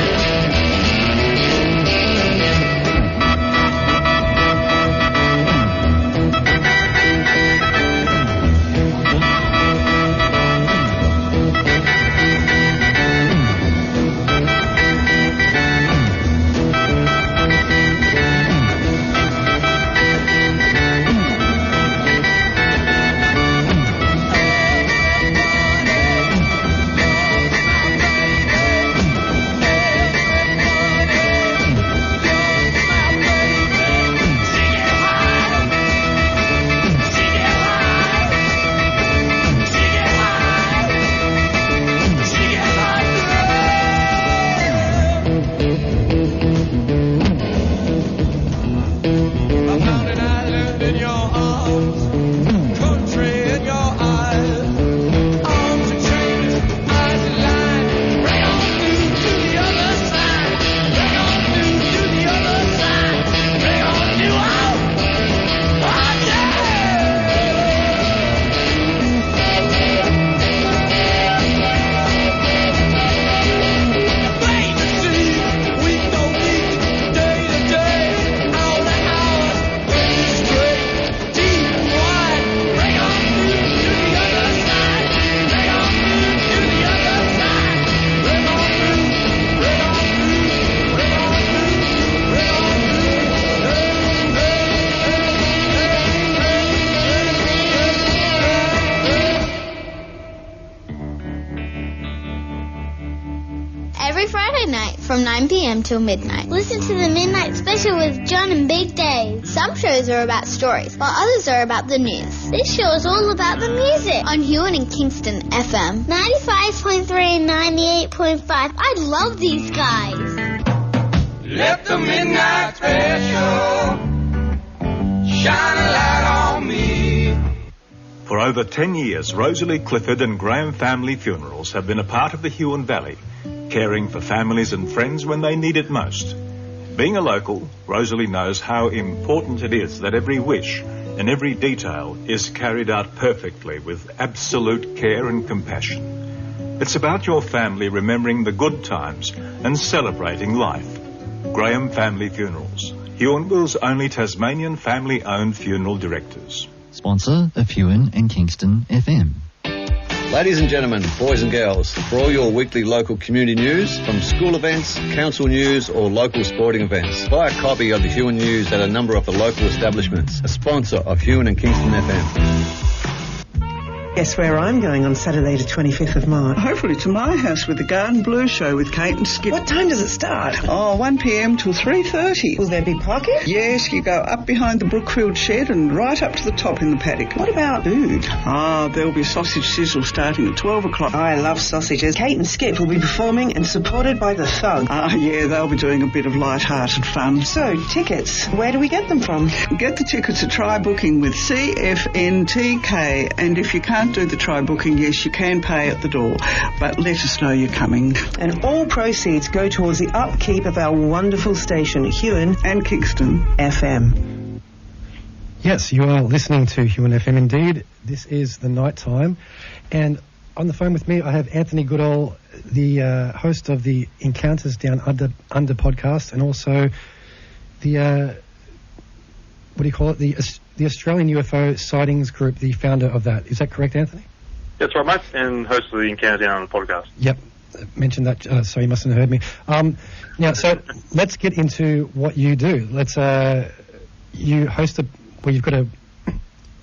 Every Friday night from 9 p.m. till midnight. Listen to the Midnight Special with John and Big Dave. Some shows are about stories, while others are about the news. This show is all about the music on HUON and Kingston FM. 95.3 and 98.5. I love these guys. Let the Midnight Special shine a light on me. For over 10 years, Rosalie Clifford and Graham Family Funerals have been a part of the Huon Valley, caring for families and friends when they need it most. Being a local, Rosalie knows how important it is that every wish and every detail is carried out perfectly with absolute care and compassion. It's about your family remembering the good times and celebrating life. Graham Family Funerals, Huonville's only Tasmanian family-owned funeral directors. Sponsor of HUON and Kingston FM. Ladies and gentlemen, boys and girls, for all your weekly local community news, from school events, council news or local sporting events, buy a copy of the HUON News at a number of the local establishments, a sponsor of HUON and Kingston FM. Guess where I'm going on Saturday the 25th of March? Hopefully to my house with the Garden Blue Show with Kate and Skip. What time does it start? 1 p.m. till 3:30. Will there be parking? Yes, you go up behind the Brookfield shed and right up to the top in the paddock. What about food? There'll be sausage sizzle starting at 12 o'clock. I love sausages. Kate and Skip will be performing and supported by the Thug. Yeah, they'll be doing a bit of light-hearted fun. So, tickets, where do we get them from? Get the tickets at Try Booking with CFNTK, and if you can't do the Try Booking, yes, you can pay at the door, but let us know you're coming. And all proceeds go towards the upkeep of our wonderful station, HUON and Kingston FM. Yes, you are listening to HUON FM indeed. This is the night time, and on the phone with me I have Anthony Goodall, the host of the Encounters Down Under podcast, and also the what do you call it? The Australian UFO Sightings Group, the founder of that. Is that correct, Anthony? That's right, mate, and host of the Encounters Down Under podcast. Yep, mentioned that, so you mustn't have heard me. Now, so let's get into what you do. Let's, you host you've got a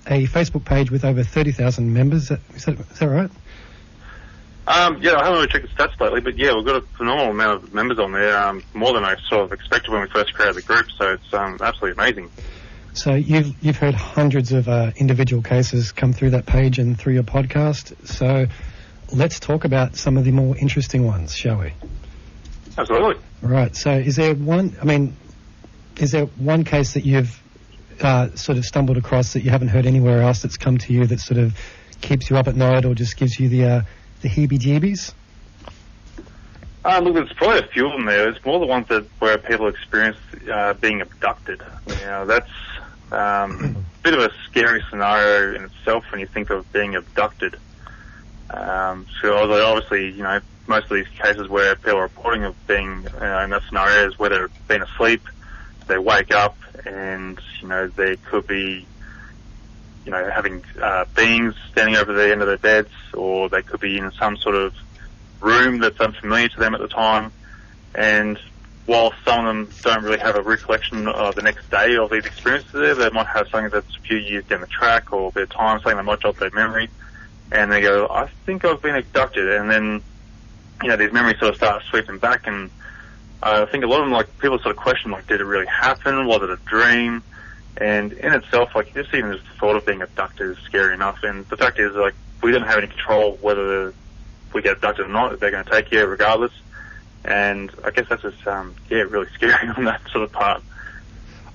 Facebook page with over 30,000 members. Is that right? Yeah, I haven't really checked the stats lately, but yeah, we've got a phenomenal amount of members on there, more than I sort of expected when we first created the group, so it's absolutely amazing. So you've heard hundreds of individual cases come through that page and through your podcast. So let's talk about some of the more interesting ones, shall we? Absolutely. Right. So is there one case that you've sort of stumbled across that you haven't heard anywhere else that's come to you that sort of keeps you up at night or just gives you the heebie-jeebies? Look, there's probably a few of them there. It's more the ones where people experience being abducted. That's a bit of a scary scenario in itself when you think of being abducted. So obviously, most of these cases where people are reporting of being in that scenario is where they've been asleep, they wake up, and they could be having beings standing over the end of their beds, or they could be in some sort of room that's unfamiliar to them at the time. And while some of them don't really have a recollection of the next day of these experiences there, they might have something that's a few years down the track or a bit of time, something that might jog their memory, and they go, I think I've been abducted. And then these memories sort of start sweeping back, and I think a lot of them, people sort of question, did it really happen? Was it a dream? And in itself, just even just the thought of being abducted is scary enough. And the fact is, we don't have any control whether we get abducted or not. They're going to take you regardless. And I guess that's just, really scary on that sort of part.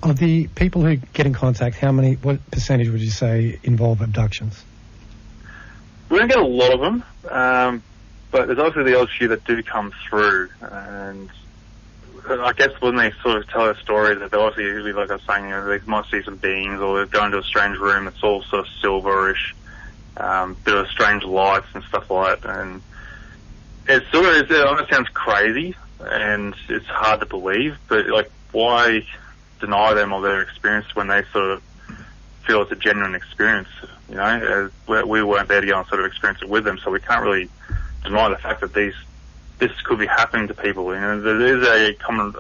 Of the people who get in contact, what percentage would you say involve abductions? We don't get a lot of them, but there's obviously the odd few that do come through. And I guess when they sort of tell their stories, they're obviously usually, like I was saying, they might see some beings, or they go into a strange room that's all sort of silverish, bit of strange lights and stuff like that. And it almost sounds crazy, and it's hard to believe, but why deny them of their experience when they sort of feel it's a genuine experience? We weren't there to go and sort of experience it with them, so we can't really deny the fact that this could be happening to people. There is a common,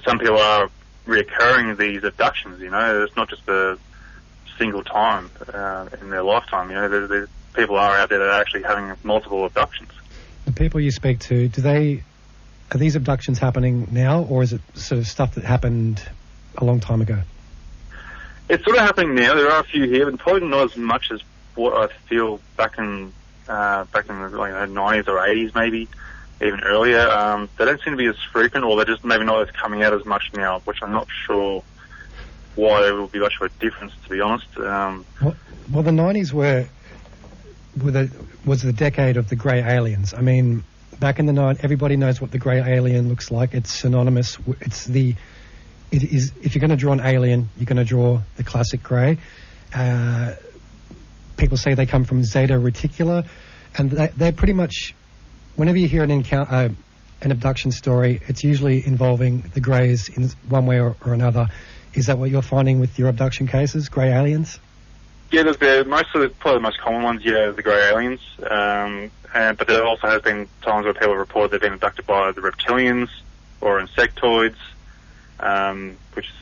some people are reoccurring these abductions. It's not just a single time in their lifetime. There's people are out there that are actually having multiple abductions. The people you speak to, are these abductions happening now, or is it sort of stuff that happened a long time ago? It's sort of happening now. There are a few here, but probably not as much as what I feel back in the 90s or 80s, maybe even earlier. They don't seem to be as frequent, or they're just maybe not as coming out as much now, which I'm not sure why there will be much of a difference, to be honest. Well, the 90s was the decade of the grey aliens. I mean, back in the 90s, everybody knows what the grey alien looks like. It's synonymous. It is. If you're going to draw an alien, you're going to draw the classic grey. People say they come from Zeta Reticula, and they're pretty much, whenever you hear an abduction story, it's usually involving the greys in one way or another. Is that what you're finding with your abduction cases, grey aliens? Yeah, probably the most common ones, the grey aliens. But there also has been times where people have reported they've been abducted by the reptilians or insectoids, which is,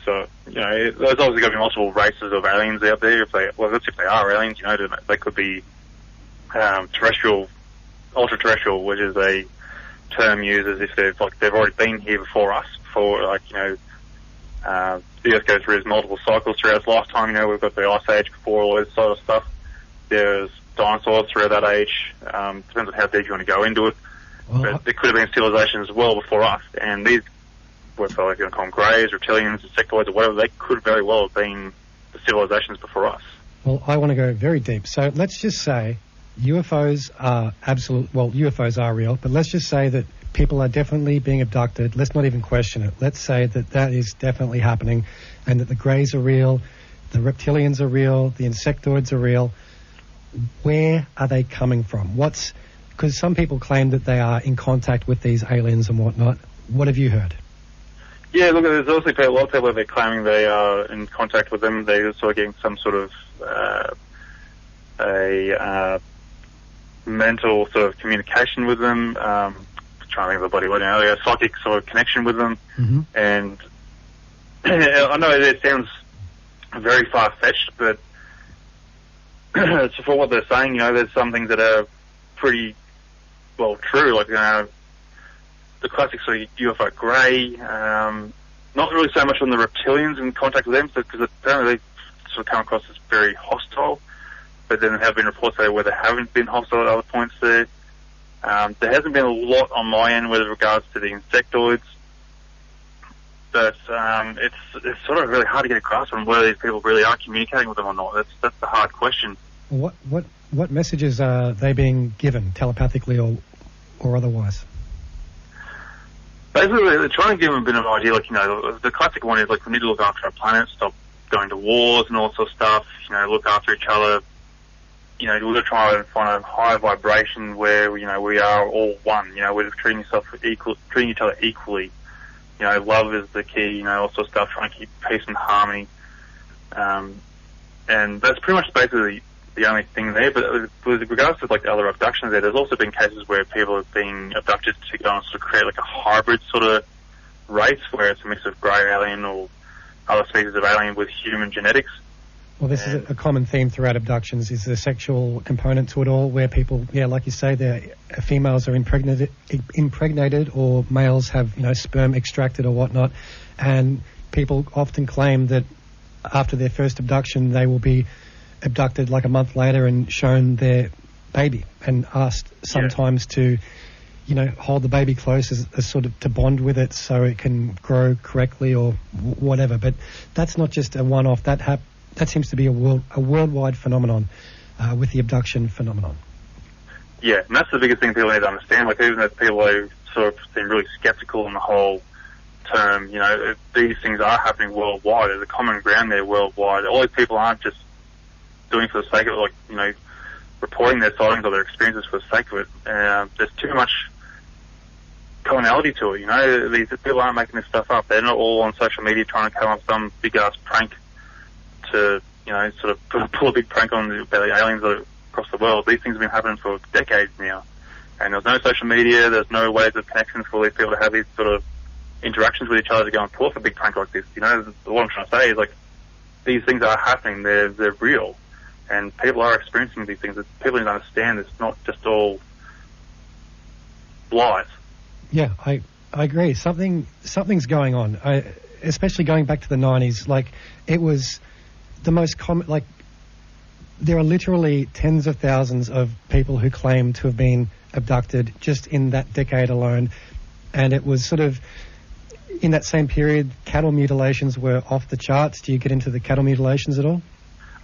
there's obviously going to be multiple races of aliens out there. If they are aliens, they could be terrestrial, ultra-terrestrial, which is a term used as if they've already been here before us, the Earth goes through multiple cycles throughout its lifetime. We've got the Ice Age before, all this sort of stuff. There's dinosaurs throughout that age. Depends on how deep you want to go into it. But there could have been civilizations well before us, and these, whether you're going to call them greys, reptilians, insectoids, or whatever, they could very well have been the civilizations before us. Well, I want to go very deep. So let's just say UFOs are UFOs are real, but let's just say that people are definitely being abducted. Let's not even question it. Let's say that is definitely happening, and that the greys are real, the reptilians are real, the insectoids are real. Where are they coming from? Because some people claim that they are in contact with these aliens and whatnot. What have you heard? Yeah, look, there's also a lot of people that are claiming they are in contact with them. They're sort of getting some sort of mental sort of communication with them. Trying to think of the bloody word now. A psychic sort of connection with them. Mm-hmm. And I know it sounds very far-fetched, but for what they're saying, there's some things that are pretty well true, like the classic sort of UFO grey. Not really so much on the reptilians in contact with them, because apparently they sort of come across as very hostile. but then there have been reports where there haven't been hostile at other points there. There hasn't been a lot on my end with regards to the insectoids, but it's sort of really hard to get a grasp on whether these people really are communicating with them or not. That's the hard question. What messages are they being given, telepathically or otherwise? Basically, they're trying to give them a bit of an idea, like, the classic one is, like, we need to look after our planet, stop going to wars and all sorts of stuff, look after each other. We're going to try and find a higher vibration where, we are all one. We're just treating each other equally. Love is the key, all sorts of stuff, trying to keep peace and harmony. And that's pretty much basically the only thing there. But with regards to, like, the other abductions there's also been cases where people have been abducted to go and sort of create, like, a hybrid sort of race where it's a mix of grey alien or other species of alien with human genetics. Well, this is a common theme throughout abductions, is the sexual component to it all, where people, like you say, females are impregnated or males have, sperm extracted or whatnot, and people often claim that after their first abduction, they will be abducted like a month later and shown their baby and asked sometimes to, hold the baby close as sort of to bond with it so it can grow correctly or whatever. But that's not just a one-off. That seems to be a worldwide phenomenon with the abduction phenomenon. Yeah, and that's the biggest thing people need to understand. Like, even though people have sort of been really sceptical on the whole term, these things are happening worldwide. There's a common ground there worldwide. All these people aren't just doing it for the sake of it, like, reporting their sightings or their experiences for the sake of it. There's too much commonality to it, These people aren't making this stuff up. They're not all on social media trying to come up with some big-ass prank to, sort of pull a big prank on the aliens across the world. These things have been happening for decades now. And there's no social media, there's no ways of connections for these people to have these sort of interactions with each other to go and pull off a big prank like this. What I'm trying to say is, like, these things are happening, they're real. And people are experiencing these things. People need to understand it's not just all lies. Yeah, I agree. Something's going on. Especially going back to the 90s, like, it was the most common, like, there are literally tens of thousands of people who claim to have been abducted just in that decade alone. And it was sort of, in that same period, cattle mutilations were off the charts. Do you get into the cattle mutilations at all?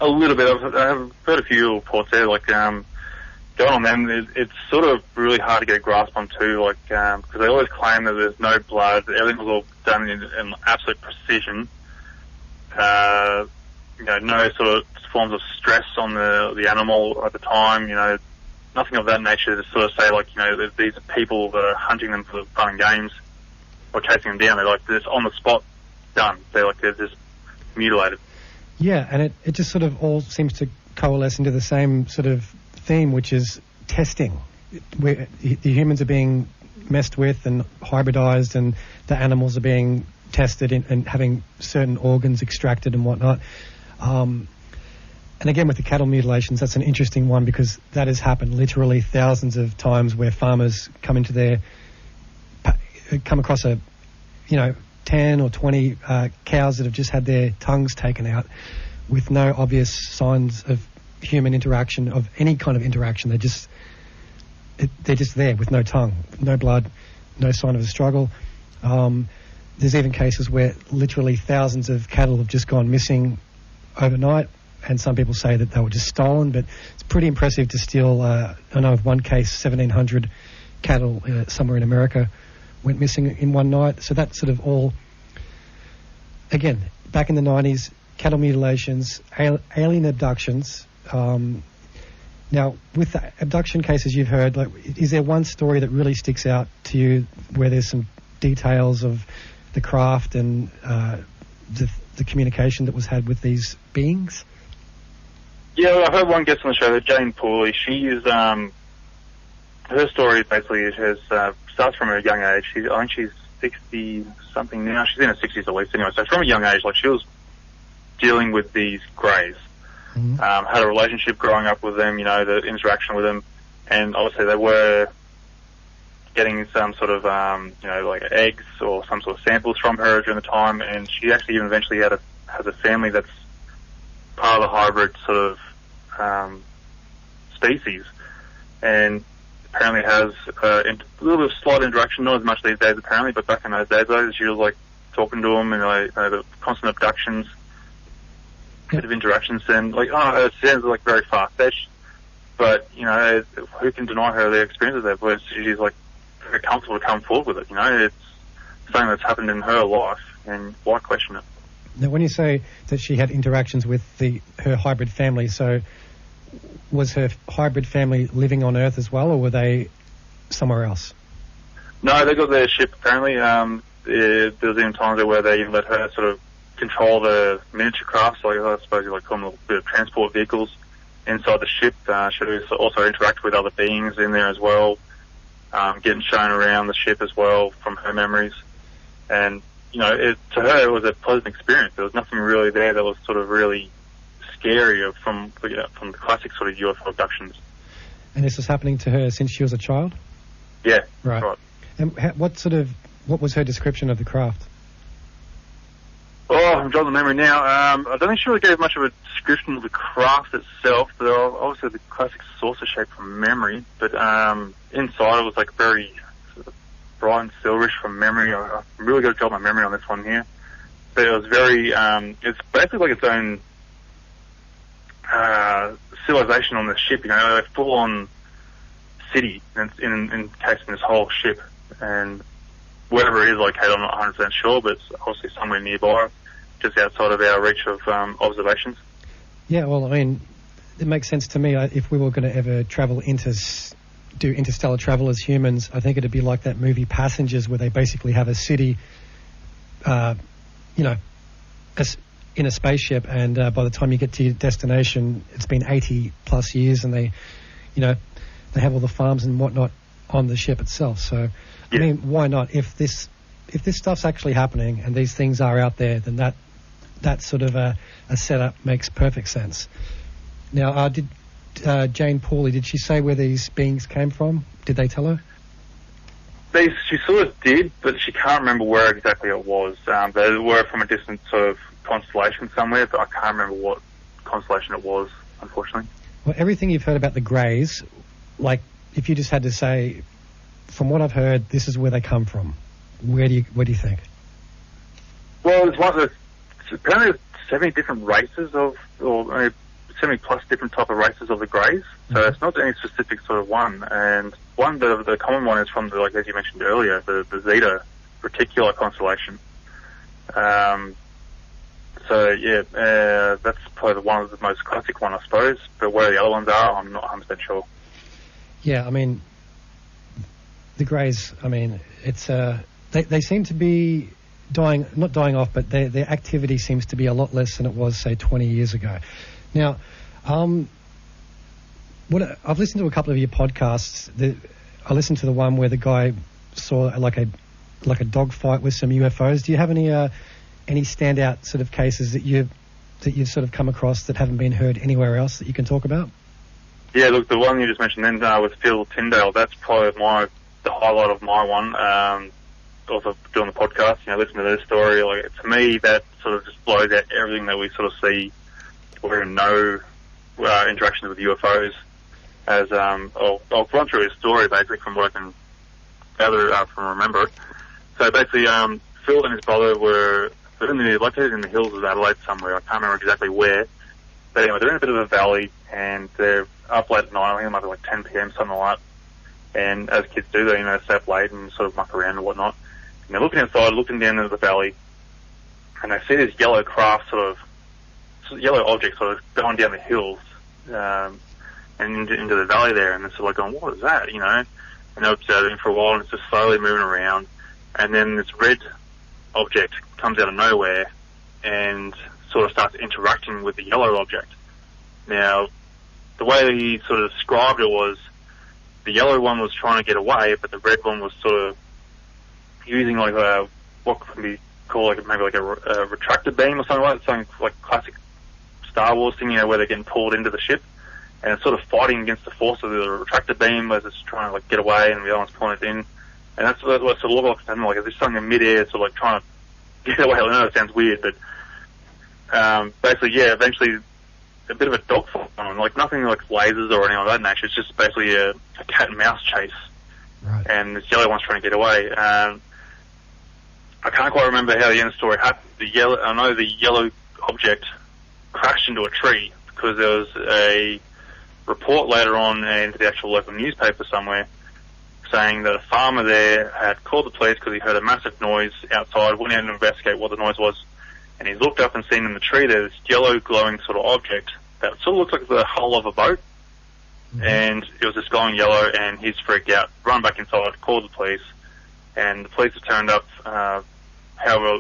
A little bit. I've heard a few reports there, like, going on them, it's sort of really hard to get a grasp on too, like, because they always claim that there's no blood, everything was all done in absolute precision. No sort of forms of stress on the animal at the time, nothing of that nature to sort of say, like, these are people that are hunting them for fun and games or chasing them down. They're like, they're just on the spot, done. They're just mutilated. Yeah, and it just sort of all seems to coalesce into the same sort of theme, which is testing. Where the humans are being messed with and hybridized, and the animals are being tested and having certain organs extracted and whatnot. And again, with the cattle mutilations, that's an interesting one because that has happened literally thousands of times where farmers come across 10 or 20 cows that have just had their tongues taken out with no obvious signs of human interaction, of any kind of interaction. They're just there with no tongue, no blood, no sign of a struggle. There's even cases where literally thousands of cattle have just gone missing overnight, and some people say that they were just stolen, but it's pretty impressive to steal, I know of one case, 1,700 cattle somewhere in America went missing in one night. So that's sort of all, again, back in the 90s, cattle mutilations, alien abductions. Now, with the abduction cases you've heard, like, is there one story that really sticks out to you where there's some details of the craft and the communication that was had with these beings? Yeah, I've heard one guest on the show, Jane Pooley. She is, her story basically starts from a young age. I think she's 60-something now. She's in her 60s at least anyway. So from a young age, like, she was dealing with these greys. Mm-hmm. Had a relationship growing up with them, the interaction with them. And obviously they were getting some sort of, like eggs or some sort of samples from her during the time. And she actually even eventually has a family that's part of the hybrid sort of species, and apparently has a little bit of slight interaction, not as much these days apparently, but back in those days though, she was like talking to them and the constant abductions, bit of interactions, and like, it sounds like very far-fetched, but who can deny her the experiences there? Where she's like very comfortable to come forward with it. It's something that's happened in her life, and why question it? Now, when you say that she had interactions with her hybrid family, so was her hybrid family living on Earth as well, or were they somewhere else? No, they got their ship apparently. There was even times where they even let her sort of control the miniature crafts, like I suppose you call them a bit of transport vehicles inside the ship. She would also interact with other beings in there as well, getting shown around the ship as well from her memories. And to her it was a pleasant experience. There was nothing really there that was sort of really scary from the classic sort of UFO abductions. And this was happening to her since she was a child? Yeah, right. And what was her description of the craft? Oh, I'm drawing the memory now. I don't think she really gave much of a description of the craft itself, but obviously the classic saucer shape from memory. But inside it was like very sort of bright and silverish from memory. I really got to jog my memory on this one here. But it was very, it's basically like its own civilization on the ship, a full-on city encased in this whole ship. And wherever it is located, I'm not 100% sure, but it's obviously somewhere nearby, just outside of our reach of observations. Yeah, well, I mean, it makes sense to me. If we were going to ever do interstellar travel as humans, I think it'd be like that movie Passengers, where they basically have a city, in a spaceship, and by the time you get to your destination, it's been 80 plus years, and they have all the farms and whatnot on the ship itself. So, I mean, why not? If this stuff's actually happening and these things are out there, then that sort of a setup makes perfect sense. Now, did Jane Pauley, did she say where these beings came from? Did they tell her? She sort of did, but she can't remember where exactly it was. They were from a distant sort of constellation somewhere, but I can't remember what constellation it was, unfortunately. Well, everything you've heard about the Greys, like, if you just had to say, from what I've heard, this is where they come from, where do you think? Well, it's one of the, apparently there's 70 different races or 70 plus different type of races of the Greys, so it's not any specific sort of one. And the common one is from the, as you mentioned earlier, the Zeta Reticular constellation. That's probably one of the most classic one, I suppose. But where the other ones are, I'm not 100% sure. Yeah, I mean, the Greys, I mean, it's they seem to be not dying off, but their activity seems to be a lot less than it was, say, 20 years ago. Now, I've listened to a couple of your podcasts. I listened to the one where the guy saw like a dog fight with some UFOs. Do you have any standout sort of cases that you've sort of come across that haven't been heard anywhere else that you can talk about? Yeah, look, the one you just mentioned then with Phil Tyndale, that's probably the highlight of my one. Also doing the podcast, listening to their story, to me that sort of just blows out everything that we sort of see or know interactions with UFOs. As I'll run through his story basically from what I can gather from remember. So basically, Phil and his brother were located in the hills of Adelaide somewhere. I can't remember exactly where. But anyway, they're in a bit of a valley and they're up late at night. I think it might be like 10 p.m. something like that. And as kids do, they stay up late and sort of muck around and whatnot. And they're looking outside, looking down into the valley, and they see this yellow craft yellow object sort of going down the hills and into the valley there, and they're sort of like going, what is that, And they're observing for a while, and it's just slowly moving around, and then this red object comes out of nowhere and sort of starts interacting with the yellow object. Now, the way that he sort of described it was the yellow one was trying to get away, but the red one was sort of using what can be called maybe a retractor beam or something like that, something like classic Star Wars thing, where they're getting pulled into the ship, and it's sort of fighting against the force of the retractor beam as it's trying to get away, and the other one's pulling it in, and that's what it sort of looked like. There's something in midair, sort of trying to get away. I know it sounds weird, but basically, eventually a bit of a dogfight on, like nothing like lasers or anything of that nature. It's just basically a cat and mouse chase. Right. And this yellow one's trying to get away. I can't quite remember how the end story happened. I know the yellow object crashed into a tree because there was a report later on into the actual local newspaper somewhere saying that a farmer there had called the police because he heard a massive noise outside, went out to investigate what the noise was, and he's looked up and seen in the tree there's this yellow glowing sort of object that sort of looks like the hull of a boat. And it was just glowing yellow, and he's freaked out, run back inside, called the police, and the police have turned up however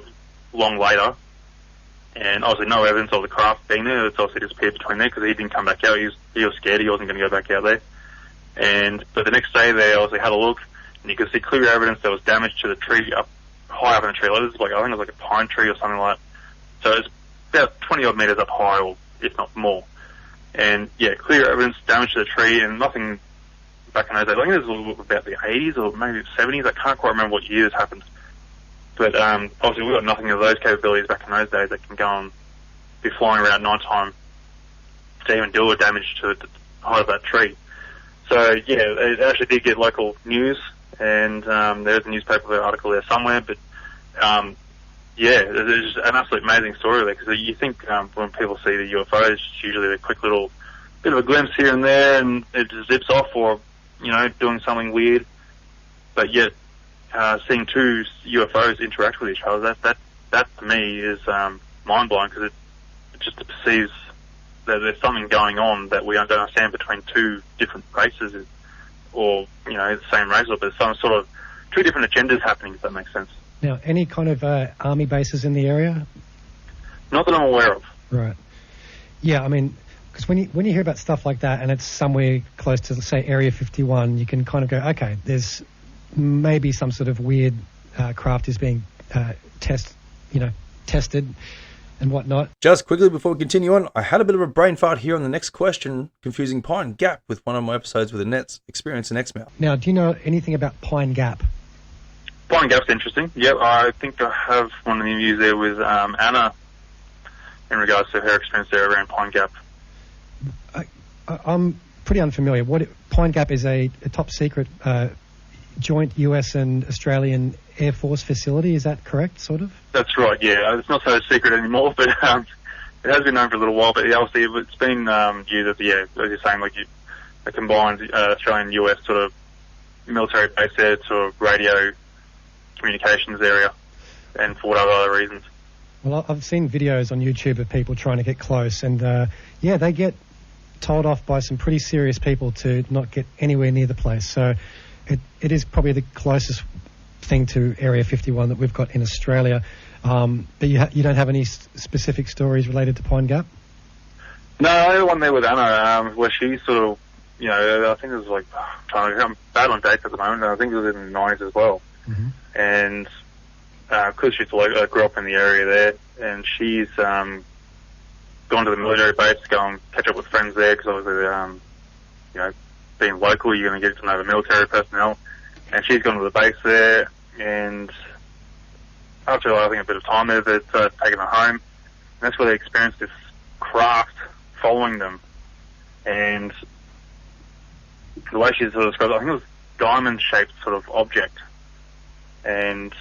long later, and obviously no evidence of the craft being there. It's obviously disappeared between there because he didn't come back out. He was scared. He wasn't going to go back out there. But the next day they obviously had a look, and you could see clear evidence there was damage to the tree high up in the tree. Like, I think it was like a pine tree or something like that. So it's about 20 odd metres up high, or if not more. And yeah, clear evidence, damage to the tree, and nothing back in those days. I think it was about the 80s or maybe the 70s. I can't quite remember what year this happened. But obviously we've got nothing of those capabilities back in those days that can go and be flying around night time to even do a damage to the height of that tree. So yeah, it actually did get local news, and there's a newspaper article there somewhere. But yeah, it's just an absolute amazing story there, because you think when people see the UFOs, it's usually a quick little bit of a glimpse here and there, and it just zips off, or doing something weird. But yet, seeing two UFOs interact with each other, that to me is mind blowing, because it just perceives that there's something going on that we don't understand between two different races, or the same race, but there's some sort of two different agendas happening, if that makes sense. Now, any kind of army bases in the area? Not that I'm aware of. Right. Yeah, I mean, because when you hear about stuff like that, and it's somewhere close to, say, Area 51, you can kind of go, okay, there's maybe some sort of weird craft is being tested and whatnot. Just quickly before we continue on, I had a bit of a brain fart here on the next question, confusing Pine Gap with one of my episodes with Annette's experience in Exmouth. Now, do you know anything about Pine Gap? Pine Gap's interesting. Yep, I think I have one of the interviews there with Anna in regards to her experience there around Pine Gap. I'm pretty unfamiliar. Pine Gap is a top secret joint US and Australian Air Force facility. Is that correct, sort of? That's right, yeah. It's not so secret anymore, but it has been known for a little while. But obviously it's been used as, as you're saying, like a combined Australian-US sort of military base there, sort of radio communications area, and for whatever other reasons. Well, I've seen videos on YouTube of people trying to get close, and they get told off by some pretty serious people to not get anywhere near the place. So it is probably the closest thing to Area 51 that we've got in Australia. But you don't have any specific stories related to Pine Gap? No, I had one there with Anna, where she sort of, I think it was like, I'm bad on dates at the moment, and I think it was in the 90s as well. Mm-hmm. And because she's grew up in the area there, and she's gone to the military base to go and catch up with friends there, because obviously, being local, you're going to get to know the military personnel. And she's gone to the base there, and after, I think, a bit of time there, they've taken her home. And that's where they experienced this craft following them. And the way she sort of described it, I think it was diamond-shaped sort of object. And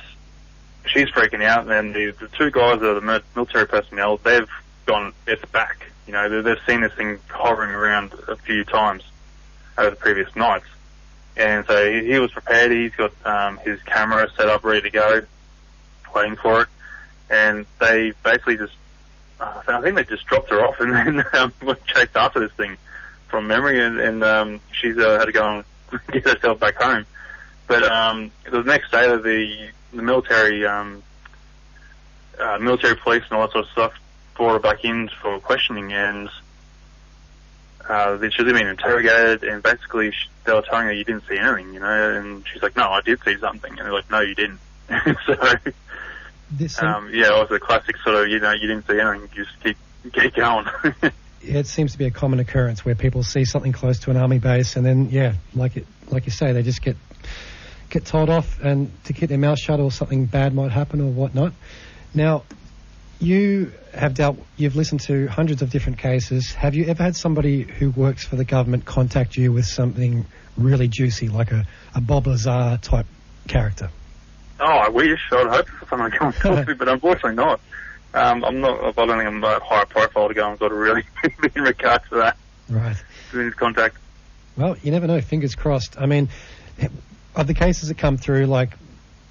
she's freaking out, and then the two guys that are the military personnel, they've gone, it's back. They've seen this thing hovering around a few times over the previous nights. And so he was prepared. He's got his camera set up, ready to go, waiting for it. And they basically just, I think they just dropped her off and then chased after this thing from memory. And she's had to go and get herself back home. But it was the next day that the military, military police and all that sort of stuff brought her back in for questioning, and she was being interrogated, and basically they were telling her you didn't see anything, and she's like, no, I did see something, and they're like, no, you didn't. So, it was a classic sort of, you didn't see anything, you just keep going. It seems to be a common occurrence where people see something close to an army base, and then, like you say, they just get told off and to keep their mouth shut, or something bad might happen or whatnot. Now, you've listened to hundreds of different cases. Have you ever had somebody who works for the government contact you with something really juicy, like a Bob Lazar type character? Oh, I wish. I'd hope for someone to come and talk to me, but unfortunately not. I'm not. I don't think I'm that high profile to go and sort of really in regards to that. Right. Doing this contact. Well, you never know. Fingers crossed. I mean, of the cases that come through, like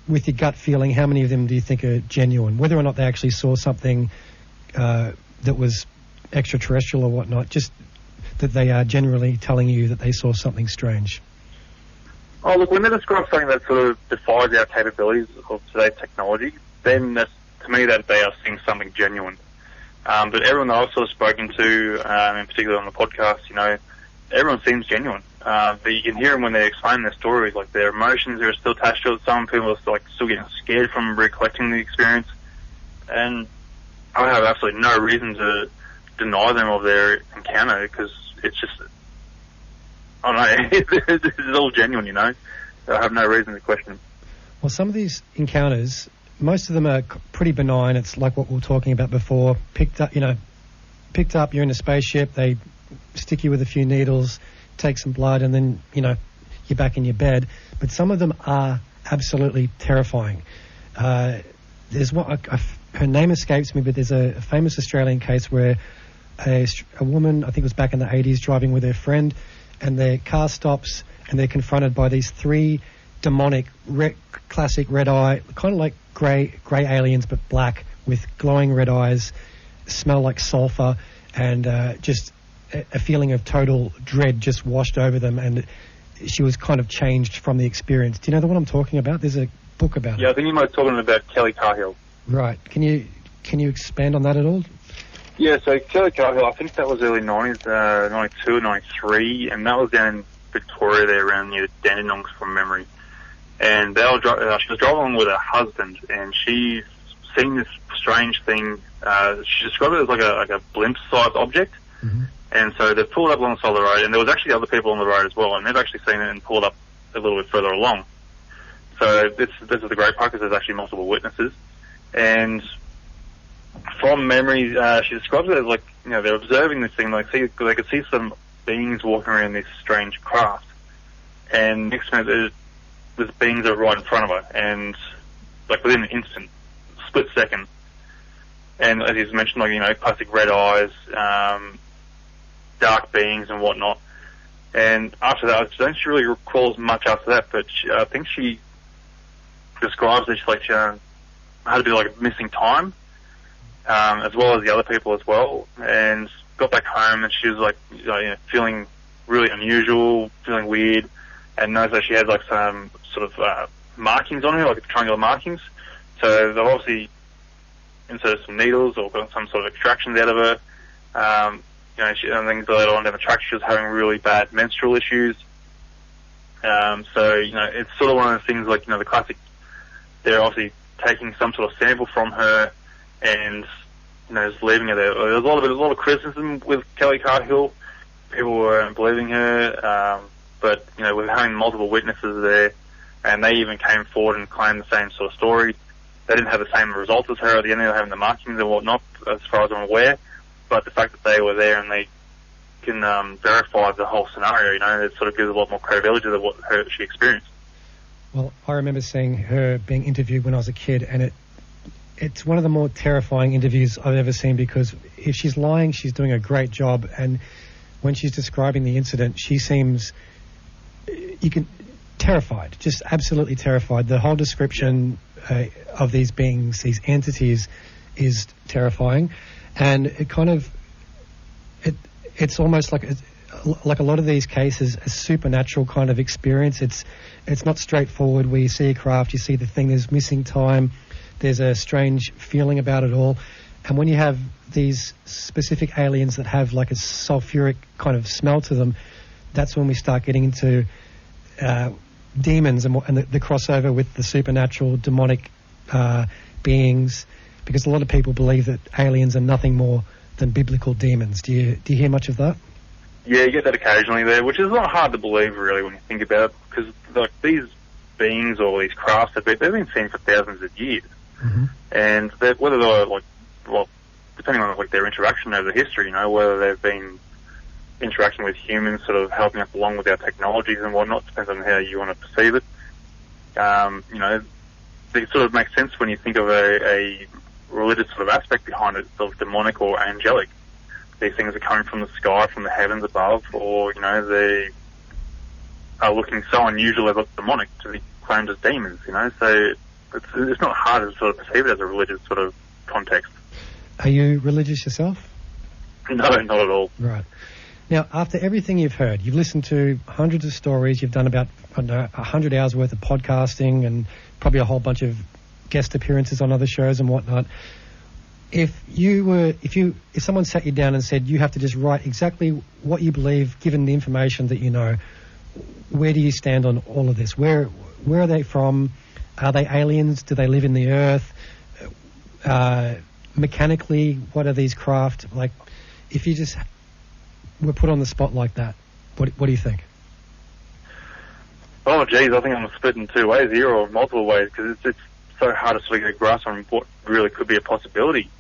with your gut feeling, how many of them do you think are genuine? Whether or not they actually saw something that was extraterrestrial or whatnot, just that they are generally telling you that they saw something strange. Oh, look, when they describe something that sort of defies our capabilities of today's technology, then that's, to me, that they are seeing something genuine. But everyone that I've sort of spoken to, in particular on the podcast, you know, everyone seems genuine. But you can hear them when they explain their stories, like their emotions are still attached to it. Some people are like still getting scared from recollecting the experience. And I have absolutely no reason to deny them of their encounter, because it's just, I don't know, it's all genuine, you know. I have no reason to question them. Well, some of these encounters, most of them are pretty benign. It's like what we were talking about before. Picked up, you're in a spaceship, they stick you with a few needles, take some blood, and then, you know, you're back in your bed. But some of them are absolutely terrifying. There's one, her name escapes me, but there's a famous Australian case where a woman, I think it was back in the 80s, driving with her friend, and their car stops and they're confronted by these three demonic, classic red eye, kind of like grey aliens but black, with glowing red eyes, smell like sulphur, and just a feeling of total dread just washed over them, and she was kind of changed from the experience. Do you know the one I'm talking about? There's a book about it. Yeah, I think you might be talking about Kelly Cahill. Right. Can you expand on that at all? Yeah, so Kelly Cahill, I think that was early 90s, 92 or 93, and that was down in Victoria there around near the Dandenongs from memory. And they were she was driving along with her husband, and she seen this strange thing. She described it as like a blimp-sized object. Mm-hmm. And so they pulled up along the side of the road, and there was actually other people on the road as well, and they've actually seen it and pulled up a little bit further along. So this is the great part, because there's actually multiple witnesses. And from memory, she describes it as like, you know, they're observing this thing, like they could see some beings walking around this strange craft. And next minute, there's beings that are right in front of her, and like within an instant, split second. And as he's mentioned, like, you know, classic red eyes, dark beings and whatnot. And after that, I don't really recall much after that, but I think she describes it like she had a bit like missing time, as well as the other people as well. And got back home, and she was like, you know, feeling really unusual, feeling weird, and noticed that she had like some sort of markings on her, like triangular markings. So they've obviously inserted some needles or got some sort of extractions out of her. You know, and things later on down the track, she was having really bad menstrual issues. So, you know, it's sort of one of those things like, you know, the classic, they're obviously taking some sort of sample from her and, you know, just leaving her there. There's a lot of criticism with Kelly Cahill. People weren't believing her, but, you know, with having multiple witnesses there, and they even came forward and claimed the same sort of story. They didn't have the same results as her at the end of having the markings and whatnot, as far as I'm aware. But the fact that they were there and they can verify the whole scenario, you know, it sort of gives a lot more credibility to what she experienced. Well, I remember seeing her being interviewed when I was a kid, and it's one of the more terrifying interviews I've ever seen, because if she's lying, she's doing a great job, and when she's describing the incident, she seems terrified, just absolutely terrified. The whole description of these beings, these entities, is terrifying. And it kind of, it's almost like a lot of these cases, a supernatural kind of experience. It's not straightforward where you see a craft, you see the thing, there's missing time, there's a strange feeling about it all. And when you have these specific aliens that have like a sulfuric kind of smell to them, that's when we start getting into demons and the crossover with the supernatural, demonic beings. Because a lot of people believe that aliens are nothing more than biblical demons. Do you hear much of that? Yeah, you get that occasionally there, which is not hard to believe, really, when you think about it, because like these beings or these crafts, they've been seen for thousands of years. Mm-hmm. And whether they're like well, depending on like their interaction over history, you know, whether they've been interacting with humans, sort of helping us along with our technologies and whatnot, depends on how you want to perceive it. You know, it sort of makes sense when you think of a religious sort of aspect behind it, sort of demonic or angelic. These things are coming from the sky, from the heavens above, or, you know, they are looking so unusual as demonic to be claimed as demons, you know, so it's not hard to sort of perceive it as a religious sort of context. Are you religious yourself? No, not at all. Right. Now, after everything you've heard, you've listened to hundreds of stories, you've done about 100 hours worth of podcasting and probably a whole bunch of guest appearances on other shows and whatnot. If someone sat you down and said you have to just write exactly what you believe, given the information that you know, where do you stand on all of this? Where are they from? Are they aliens? Do they live in the earth? Mechanically, what are these craft? Like, if you just were put on the spot like that, what do you think? Oh, geez, I think I'm split in two ways here, or multiple ways, because it's so hard to sort of get a grasp on what really could be a possibility.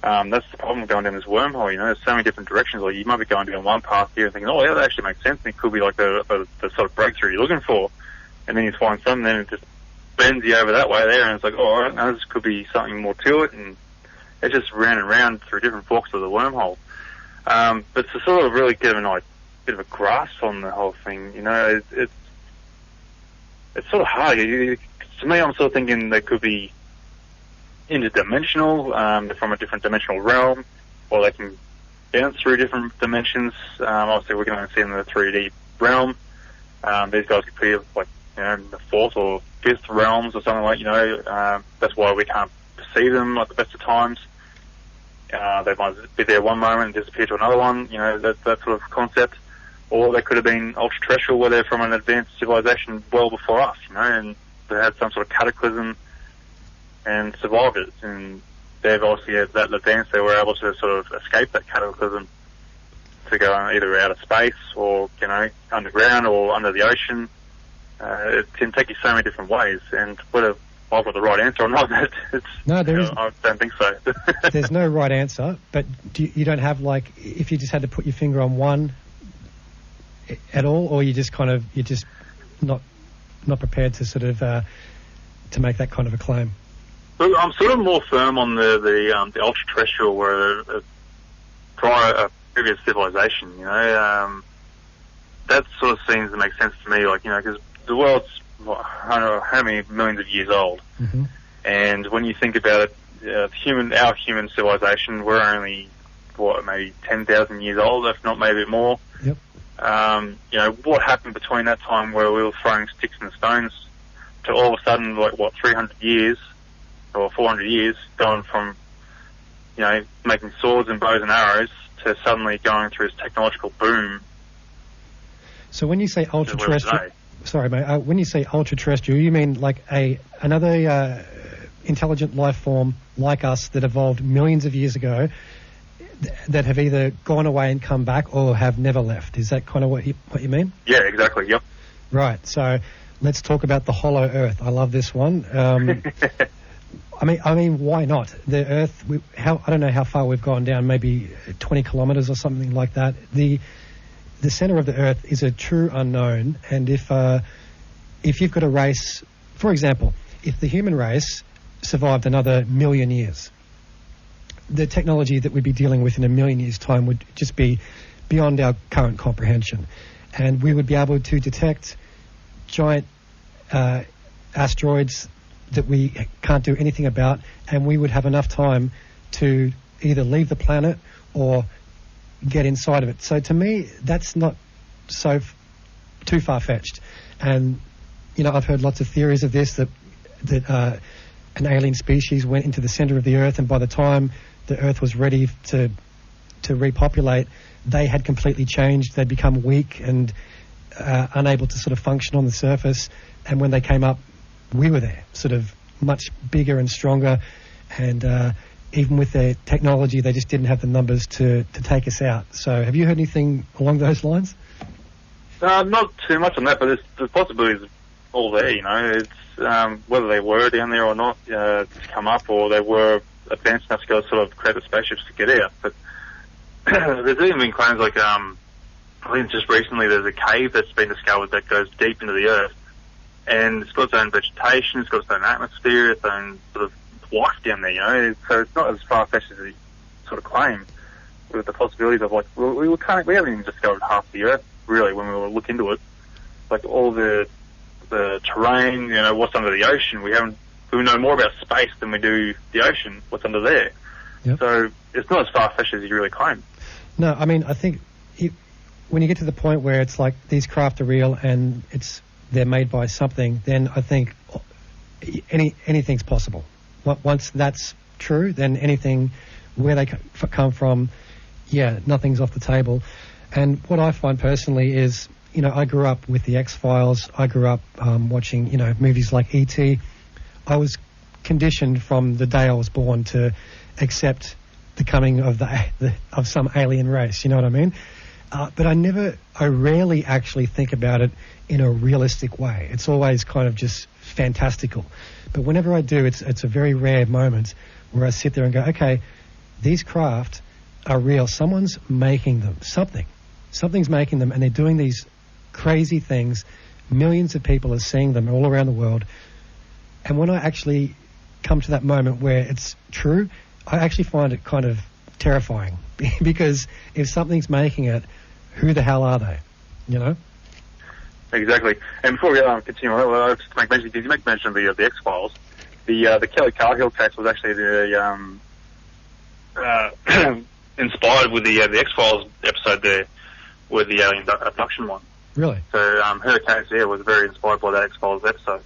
That's the problem going down this wormhole, you know, there's so many different directions. Like, you might be going down one path here and thinking, oh, yeah, that actually makes sense, and it could be like the sort of breakthrough you're looking for. And then you find something, and it just bends you over that way there, and it's like, oh, all right, now this could be something more to it, and it's just round and round through different forks of the wormhole. But to sort of really get a bit of a grasp on the whole thing, you know, it's sort of hard. To me, I'm sort of thinking they could be interdimensional, they're from a different dimensional realm, or they can bounce through different dimensions. Obviously, we're going to see in the 3D realm. These guys could be like, you know, in the fourth or fifth realms or something like, you know. That's why we can't perceive them at the best of times. They might be there one moment and disappear to another one, you know, that sort of concept. Or they could have been ultra-terrestrial, where they're from an advanced civilization well before us, you know, and they had some sort of cataclysm and survived it. And they've obviously, as that advanced, they were able to sort of escape that cataclysm to go either out of space or, you know, underground or under the ocean. It can take you so many different ways, and whether I've got the right answer or not, I don't think so. There's no right answer, but you don't have, like, if you just had to put your finger on one at all, or you're just not prepared to sort of to make that kind of a claim? Look, I'm sort of more firm on the ultra-terrestrial, where a previous civilization, you know, that sort of seems to make sense to me, like, you know, because the world's, I don't know how many millions of years old, and when you think about it, our human civilization, we're only, maybe 10,000 years old, if not maybe more. Yep. You know, what happened between that time where we were throwing sticks and stones to all of a sudden, like, 300 years or 400 years, going from, you know, making swords and bows and arrows to suddenly going through this technological boom. So when you say ultra-terrestrial, sorry, mate, when you say ultra-terrestrial, you mean like another intelligent life form like us that evolved millions of years ago, that have either gone away and come back or have never left. Is that kind of what you mean? Yeah, exactly. Yep. Right. So let's talk about the hollow Earth. I love this one. I mean, why not? The Earth. I don't know how far we've gone down. Maybe 20 kilometres or something like that. The centre of the Earth is a true unknown. And if you've got a race, for example, if the human race survived another million years, the technology that we'd be dealing with in a million years' time would just be beyond our current comprehension. And we would be able to detect giant asteroids that we can't do anything about, and we would have enough time to either leave the planet or get inside of it. So to me, that's not too far-fetched. And, you know, I've heard lots of theories of this, that an alien species went into the centre of the Earth, and by the time the Earth was ready to repopulate, they had completely changed. They'd become weak and unable to sort of function on the surface. And when they came up, we were there, sort of much bigger and stronger. And even with their technology, they just didn't have the numbers to take us out. So have you heard anything along those lines? Not too much on that, but the possibilities all there, you know. It's whether they were down there or not to come up, or they were advanced enough to go sort of create the spaceships to get out. But there's even been claims like, I think just recently there's a cave that's been discovered that goes deep into the earth, and it's got its own vegetation, it's got its own atmosphere, its own sort of life down there, you know. So it's not as far-fetched as they sort of claim, with the possibilities of, like, we haven't even discovered half the earth, really, when we look into it. Like, all the terrain, you know, what's under the ocean, we know more about space than we do the ocean, what's under there. Yep. So it's not as far-fetched as you really claim. No, I mean, I think when you get to the point where it's like these craft are real and they're made by something, then I think anything's possible. Once that's true, then anything, where they come from, nothing's off the table. And what I find personally is, you know, I grew up with the X-Files. I grew up watching, you know, movies like E.T. I was conditioned from the day I was born to accept the coming of of some alien race. You know what I mean? But I rarely actually think about it in a realistic way. It's always kind of just fantastical. But whenever I do, it's a very rare moment where I sit there and go, okay, these craft are real. Someone's making them. Something's making them, and they're doing these crazy things. Millions of people are seeing them all around the world. And when I actually come to that moment where it's true, I actually find it kind of terrifying because if something's making it, who the hell are they? You know? Exactly. And before we continue on, I'll just make mention. Did you make mention of the X-Files? The Kelly Cargill case was actually inspired with the X-Files episode there, with the alien abduction one. Really? So her case was very inspired by that X-Files episode.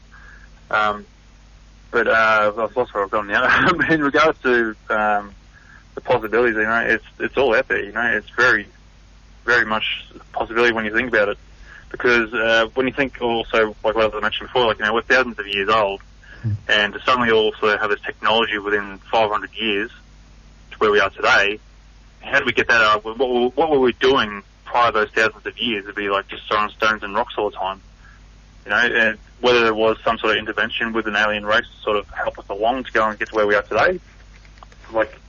But I've lost where I've gone now. In regards to the possibilities, you know, it's all out there. You know, it's very, very much a possibility when you think about it. Because when you think also, like what I mentioned before, like, you know, we're thousands of years old, and to suddenly also have this technology within 500 years to where we are today, how did we get that up? What were we doing prior to those thousands of years? It'd be like just throwing stones and rocks all the time. You know, and whether there was some sort of intervention with an alien race to sort of help us along to go and get to where we are today. Like,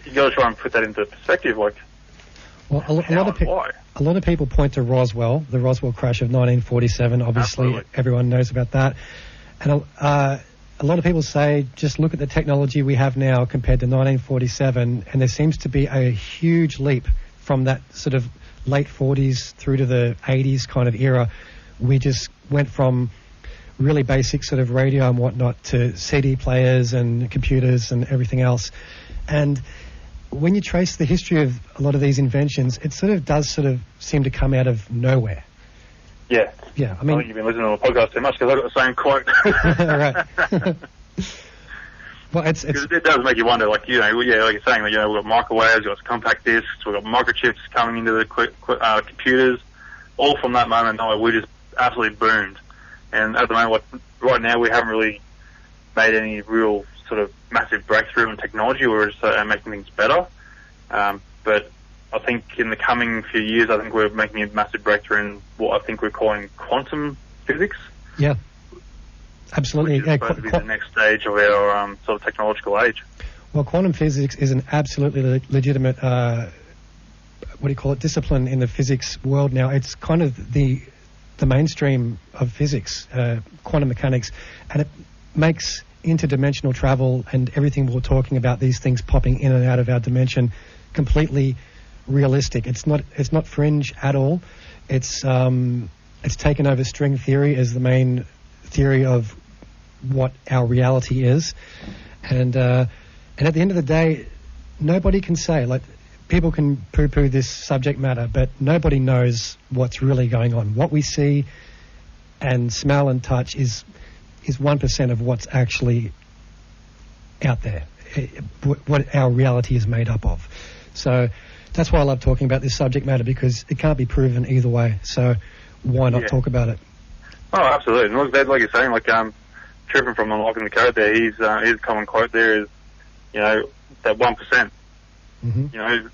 you got to try and put that into perspective, like, well, a lot of people point to Roswell, the Roswell crash of 1947. Obviously, Absolutely. Everyone knows about that. And a lot of people say, just look at the technology we have now compared to 1947, and there seems to be a huge leap from that sort of late 40s through to the 80s kind of era. We just went from really basic sort of radio and whatnot to CD players and computers and everything else. And when you trace the history of a lot of these inventions, it does seem to come out of nowhere. Yeah. Yeah, I mean... think you've been listening to the podcast too much because I've got the same quote. Right. Well, it does make you wonder, like, you know, like you're saying, you know, we've got microwaves, we've got compact discs, we've got microchips coming into the computers. All from that moment, we just absolutely boomed. And at the moment, like, right now, we haven't really made any real sort of massive breakthrough in technology. We're just making things better. But I think in the coming few years, I think we're making a massive breakthrough in what I think we're calling quantum physics. Yeah, absolutely. Which is supposed to be the next stage of our sort of technological age. Well, quantum physics is an absolutely legitimate, discipline in the physics world now. It's kind of the mainstream of physics, quantum mechanics, and it makes interdimensional travel and everything we're talking about, these things popping in and out of our dimension, completely realistic. It's not fringe at all. It's taken over string theory as the main theory of what our reality is, and at the end of the day, nobody can say, like, people can poo-poo this subject matter, but nobody knows what's really going on. What we see and smell and touch is 1% of what's actually out there, what our reality is made up of. So that's why I love talking about this subject matter, because it can't be proven either way. So why not talk about it? Oh, absolutely. And like you're saying, like, tripping from Unlocking the Code there, his common quote there is, you know, that 1%. Mm-hmm. You know,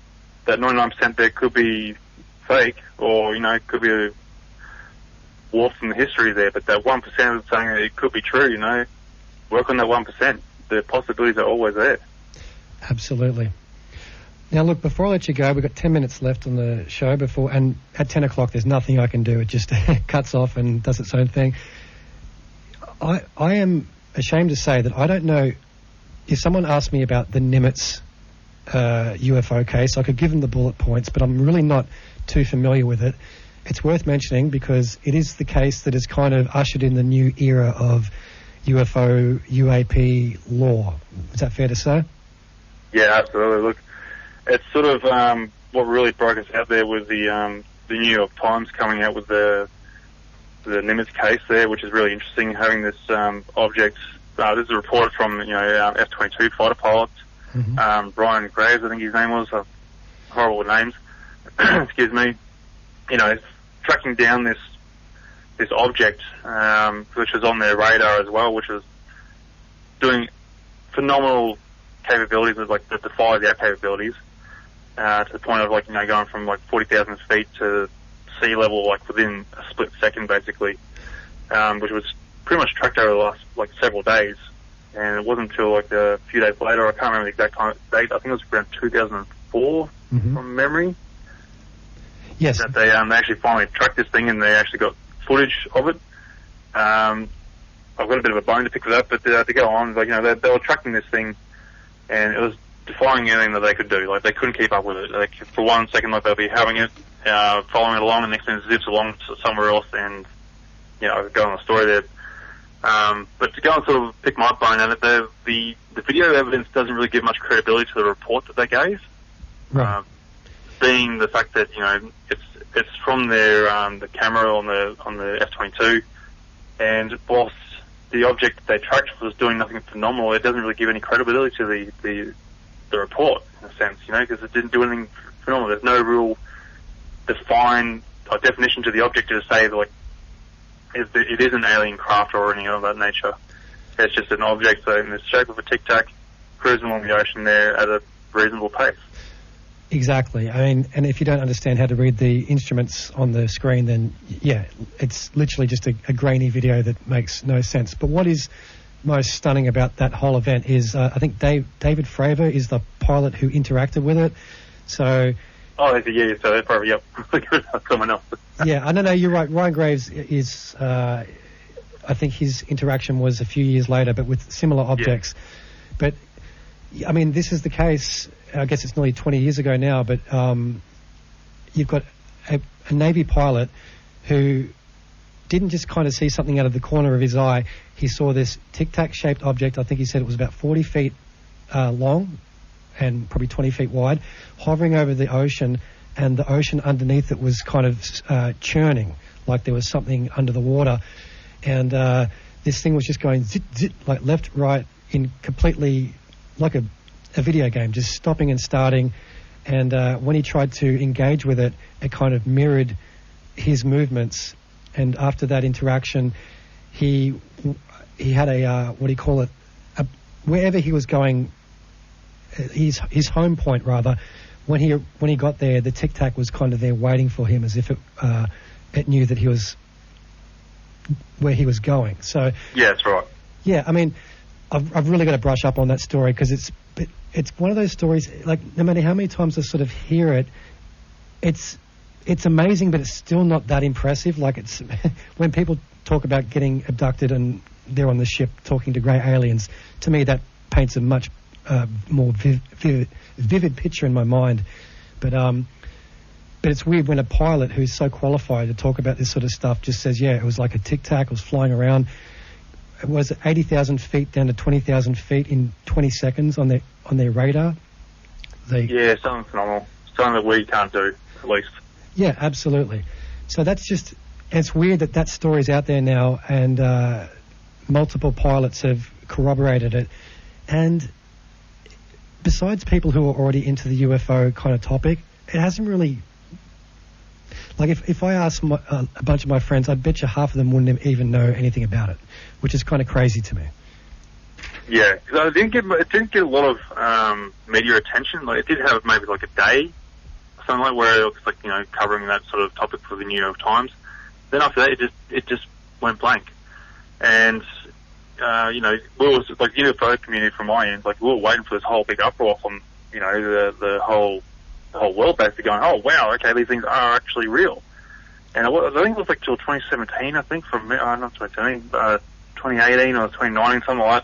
that 99% there could be fake, or, you know, it could be a warp from the history there, but that 1% is saying that it could be true, you know. Work on that 1%. The possibilities are always there. Absolutely. Now, look, before I let you go, we've got 10 minutes left on the show and at 10 o'clock there's nothing I can do. It just cuts off and does its own thing. I am ashamed to say that I don't know if someone asked me about the Nimitz UFO case, I could give them the bullet points, but I'm really not too familiar with it. It's worth mentioning because it is the case that has kind of ushered in the new era of UFO, UAP law. Is that fair to say? Yeah, absolutely. Look, it's sort of what really broke us out there was the New York Times coming out with the Nimitz case there, which is really interesting. Having this object. This is a report from F-22 fighter pilots. Mm-hmm. Brian Graves, I think his name was. Horrible names. Excuse me. Tracking down this object, which was on their radar as well, which was doing phenomenal capabilities, with like the defies our capabilities, to the point of going from 40,000 feet to sea level within a split second, basically, which was pretty much tracked over the last several days. And it wasn't until a few days later, I can't remember the exact date, I think it was around 2004 from memory. Yes. That they actually finally tracked this thing and they actually got footage of it. I've got a bit of a bone to pick with that, but to go on, they were tracking this thing and it was defying anything that they could do. They couldn't keep up with it. For 1 second, they'll be having it, following it along, and next thing it zips along to somewhere else, and I could go on the story there. But to go and sort of pick my bone at it, the video evidence doesn't really give much credibility to the report that they gave. Right. Being the fact that it's from their the camera on the F-22, and whilst the object that they tracked was doing nothing phenomenal, it doesn't really give any credibility to the report in a sense, because it didn't do anything phenomenal. There's no real defined definition to the object to say that it is an alien craft or anything of that nature. It's just an object in the shape of a tic tac cruising along the ocean there at a reasonable pace. Exactly. I mean, and if you don't understand how to read the instruments on the screen, then yeah, it's literally just a grainy video that makes no sense. But what is most stunning about that whole event is I think David Fravor is the pilot who interacted with it. So. Oh, yeah, so that's probably, yep. Someone else. Yeah, I don't know, you're right. Ryan Graves is, I think his interaction was a few years later, but with similar objects. Yeah. But, I mean, this is the case, I guess it's nearly 20 years ago now, but you've got a Navy pilot who didn't just kind of see something out of the corner of his eye. He saw this tic-tac-shaped object. I think he said it was about 40 feet long and probably 20 feet wide, hovering over the ocean, and the ocean underneath it was kind of churning, like there was something under the water. And this thing was just going zit, zit, like left, right, in completely like a video game, just stopping and starting. And when he tried to engage with it, it kind of mirrored his movements. And after that interaction, he had a, what do you call it, wherever he was going, his home point rather, when he got there, the Tic Tac was kind of there waiting for him, as if it knew that he was where he was going. So yeah, that's right. Yeah, I mean, I've really got to brush up on that story because it's one of those stories. Like, no matter how many times I sort of hear it, it's amazing, but it's still not that impressive. Like, it's when people talk about getting abducted and they're on the ship talking to grey aliens, to me that paints a much more vivid picture in my mind. But it's weird when a pilot who's so qualified to talk about this sort of stuff just says, yeah, it was like a tic-tac, it was flying around. It was 80,000 feet down to 20,000 feet in 20 seconds on their radar. Yeah, something phenomenal. Something that we can't do, at least. Yeah, absolutely. So that's just, it's weird that story's out there now, and multiple pilots have corroborated it. And besides people who are already into the UFO kind of topic, it hasn't really... Like, if I asked a bunch of my friends, I bet you half of them wouldn't even know anything about it, which is kind of crazy to me. Yeah, because it didn't get a lot of media attention. Like, it did have maybe like a day, something like, where it looks like, covering that sort of topic for the New York Times. Then after that, it just went blank. And you know, we were like the UFO community from my end, like we were waiting for this whole big uproar from, you know, the whole world basically going, oh wow, okay, these things are actually real. And I think it was like till 2017, I think, from not 2017, 2018 or 2019, something like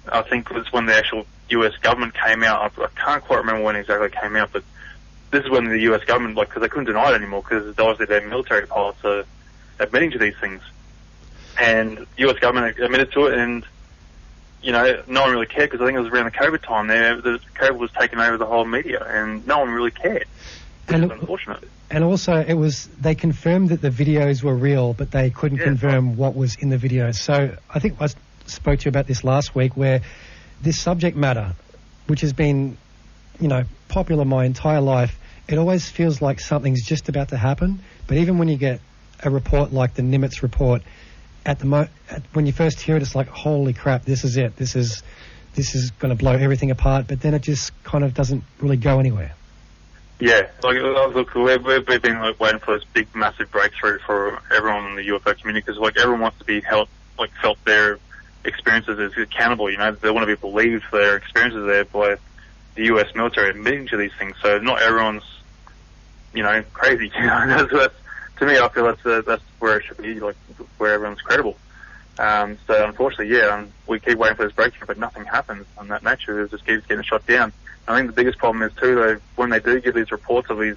that. I think was when the actual US government came out. I can't quite remember when exactly it came out, but this is when the US government, like, because they couldn't deny it anymore, because obviously their military pilots are admitting to these things. And US government admitted to it, and, you know, no one really cared, because I think it was around the COVID time there. The COVID was taking over the whole media, and no one really cared. Which is unfortunate. And also, they confirmed that the videos were real, but they couldn't confirm what was in the videos. So I think I spoke to you about this last week, where this subject matter, which has been, you know, popular my entire life, it always feels like something's just about to happen. But even when you get a report like the Nimitz report, when you first hear it, it's like, holy crap, this is it. This is going to blow everything apart. But then it just kind of doesn't really go anywhere. Yeah, like, look, we've been like waiting for this big, massive breakthrough for everyone in the UFO community, because like everyone wants to be felt their experiences as accountable. You know, they want to be believed for their experiences there by the US military admitting to these things. So not everyone's, you know, crazy. You know, that's to me, I feel that's where it should be, like where everyone's credible. So unfortunately, we keep waiting for this breakthrough, but nothing happens on that nature. It just keeps getting shot down. I think the biggest problem is too, though, when they do give these reports of these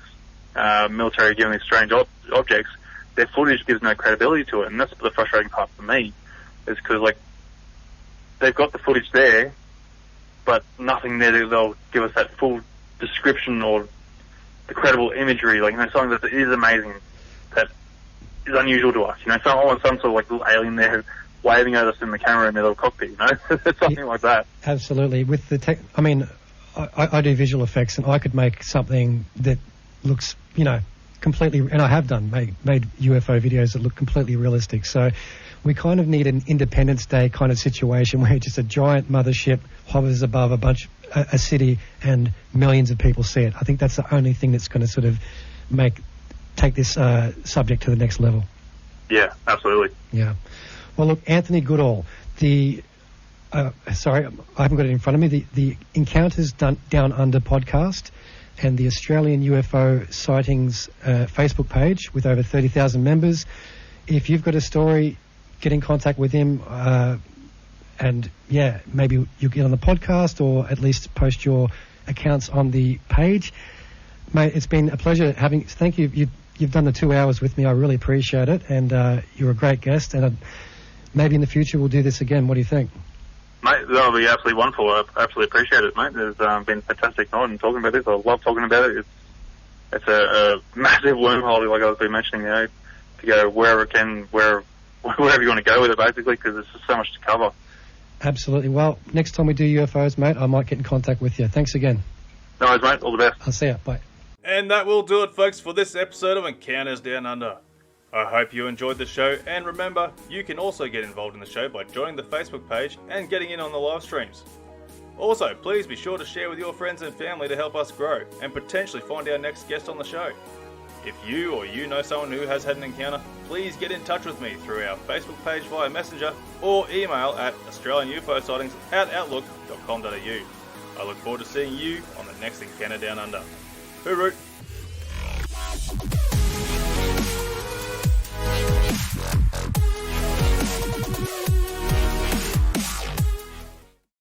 military giving these strange objects, their footage gives no credibility to it, and that's the frustrating part for me, is because like they've got the footage there, but nothing there. They'll give us that full description or the credible imagery, like, you know, something that is amazing, that is unusual to us. You know, some sort of like little alien there waving at us in the camera in their little cockpit. You know, something like that. Absolutely. With the I mean, I do visual effects, and I could make something that looks, you know, completely, and I have done, made UFO videos that look completely realistic. So we kind of need an Independence Day kind of situation where just a giant mothership hovers above a city and millions of people see it. I think that's the only thing that's going to sort of take this subject to the next level. Yeah, absolutely. Yeah. Well, look, Anthony Goodall, sorry, I haven't got it in front of me. The Encounters Down Under podcast and the Australian UFO Sightings Facebook page with over 30,000 members. If you've got a story, get in contact with him, and maybe you'll get on the podcast or at least post your accounts on the page. Mate, it's been a pleasure thank you. You've done the 2 hours with me. I really appreciate it, and you're a great guest, and maybe in the future we'll do this again. What do you think? Mate, that'll be absolutely wonderful. I absolutely appreciate it, mate. It's been a fantastic night and talking about this. I love talking about it. It's a massive wormhole, like I've been mentioning, you know, to go wherever you want to go with it, basically, because there's just so much to cover. Absolutely. Well, next time we do UFOs, mate, I might get in contact with you. Thanks again. No worries, mate. All the best. I'll see you. Bye. And that will do it, folks, for this episode of Encounters Down Under. I hope you enjoyed the show, and remember, you can also get involved in the show by joining the Facebook page and getting in on the live streams. Also, please be sure to share with your friends and family to help us grow and potentially find our next guest on the show. If you or you know someone who has had an encounter, please get in touch with me through our Facebook page via Messenger or email at australianufosighting@outlook.com.au. I look forward to seeing you on the next Encounter Down Under. Hooroo!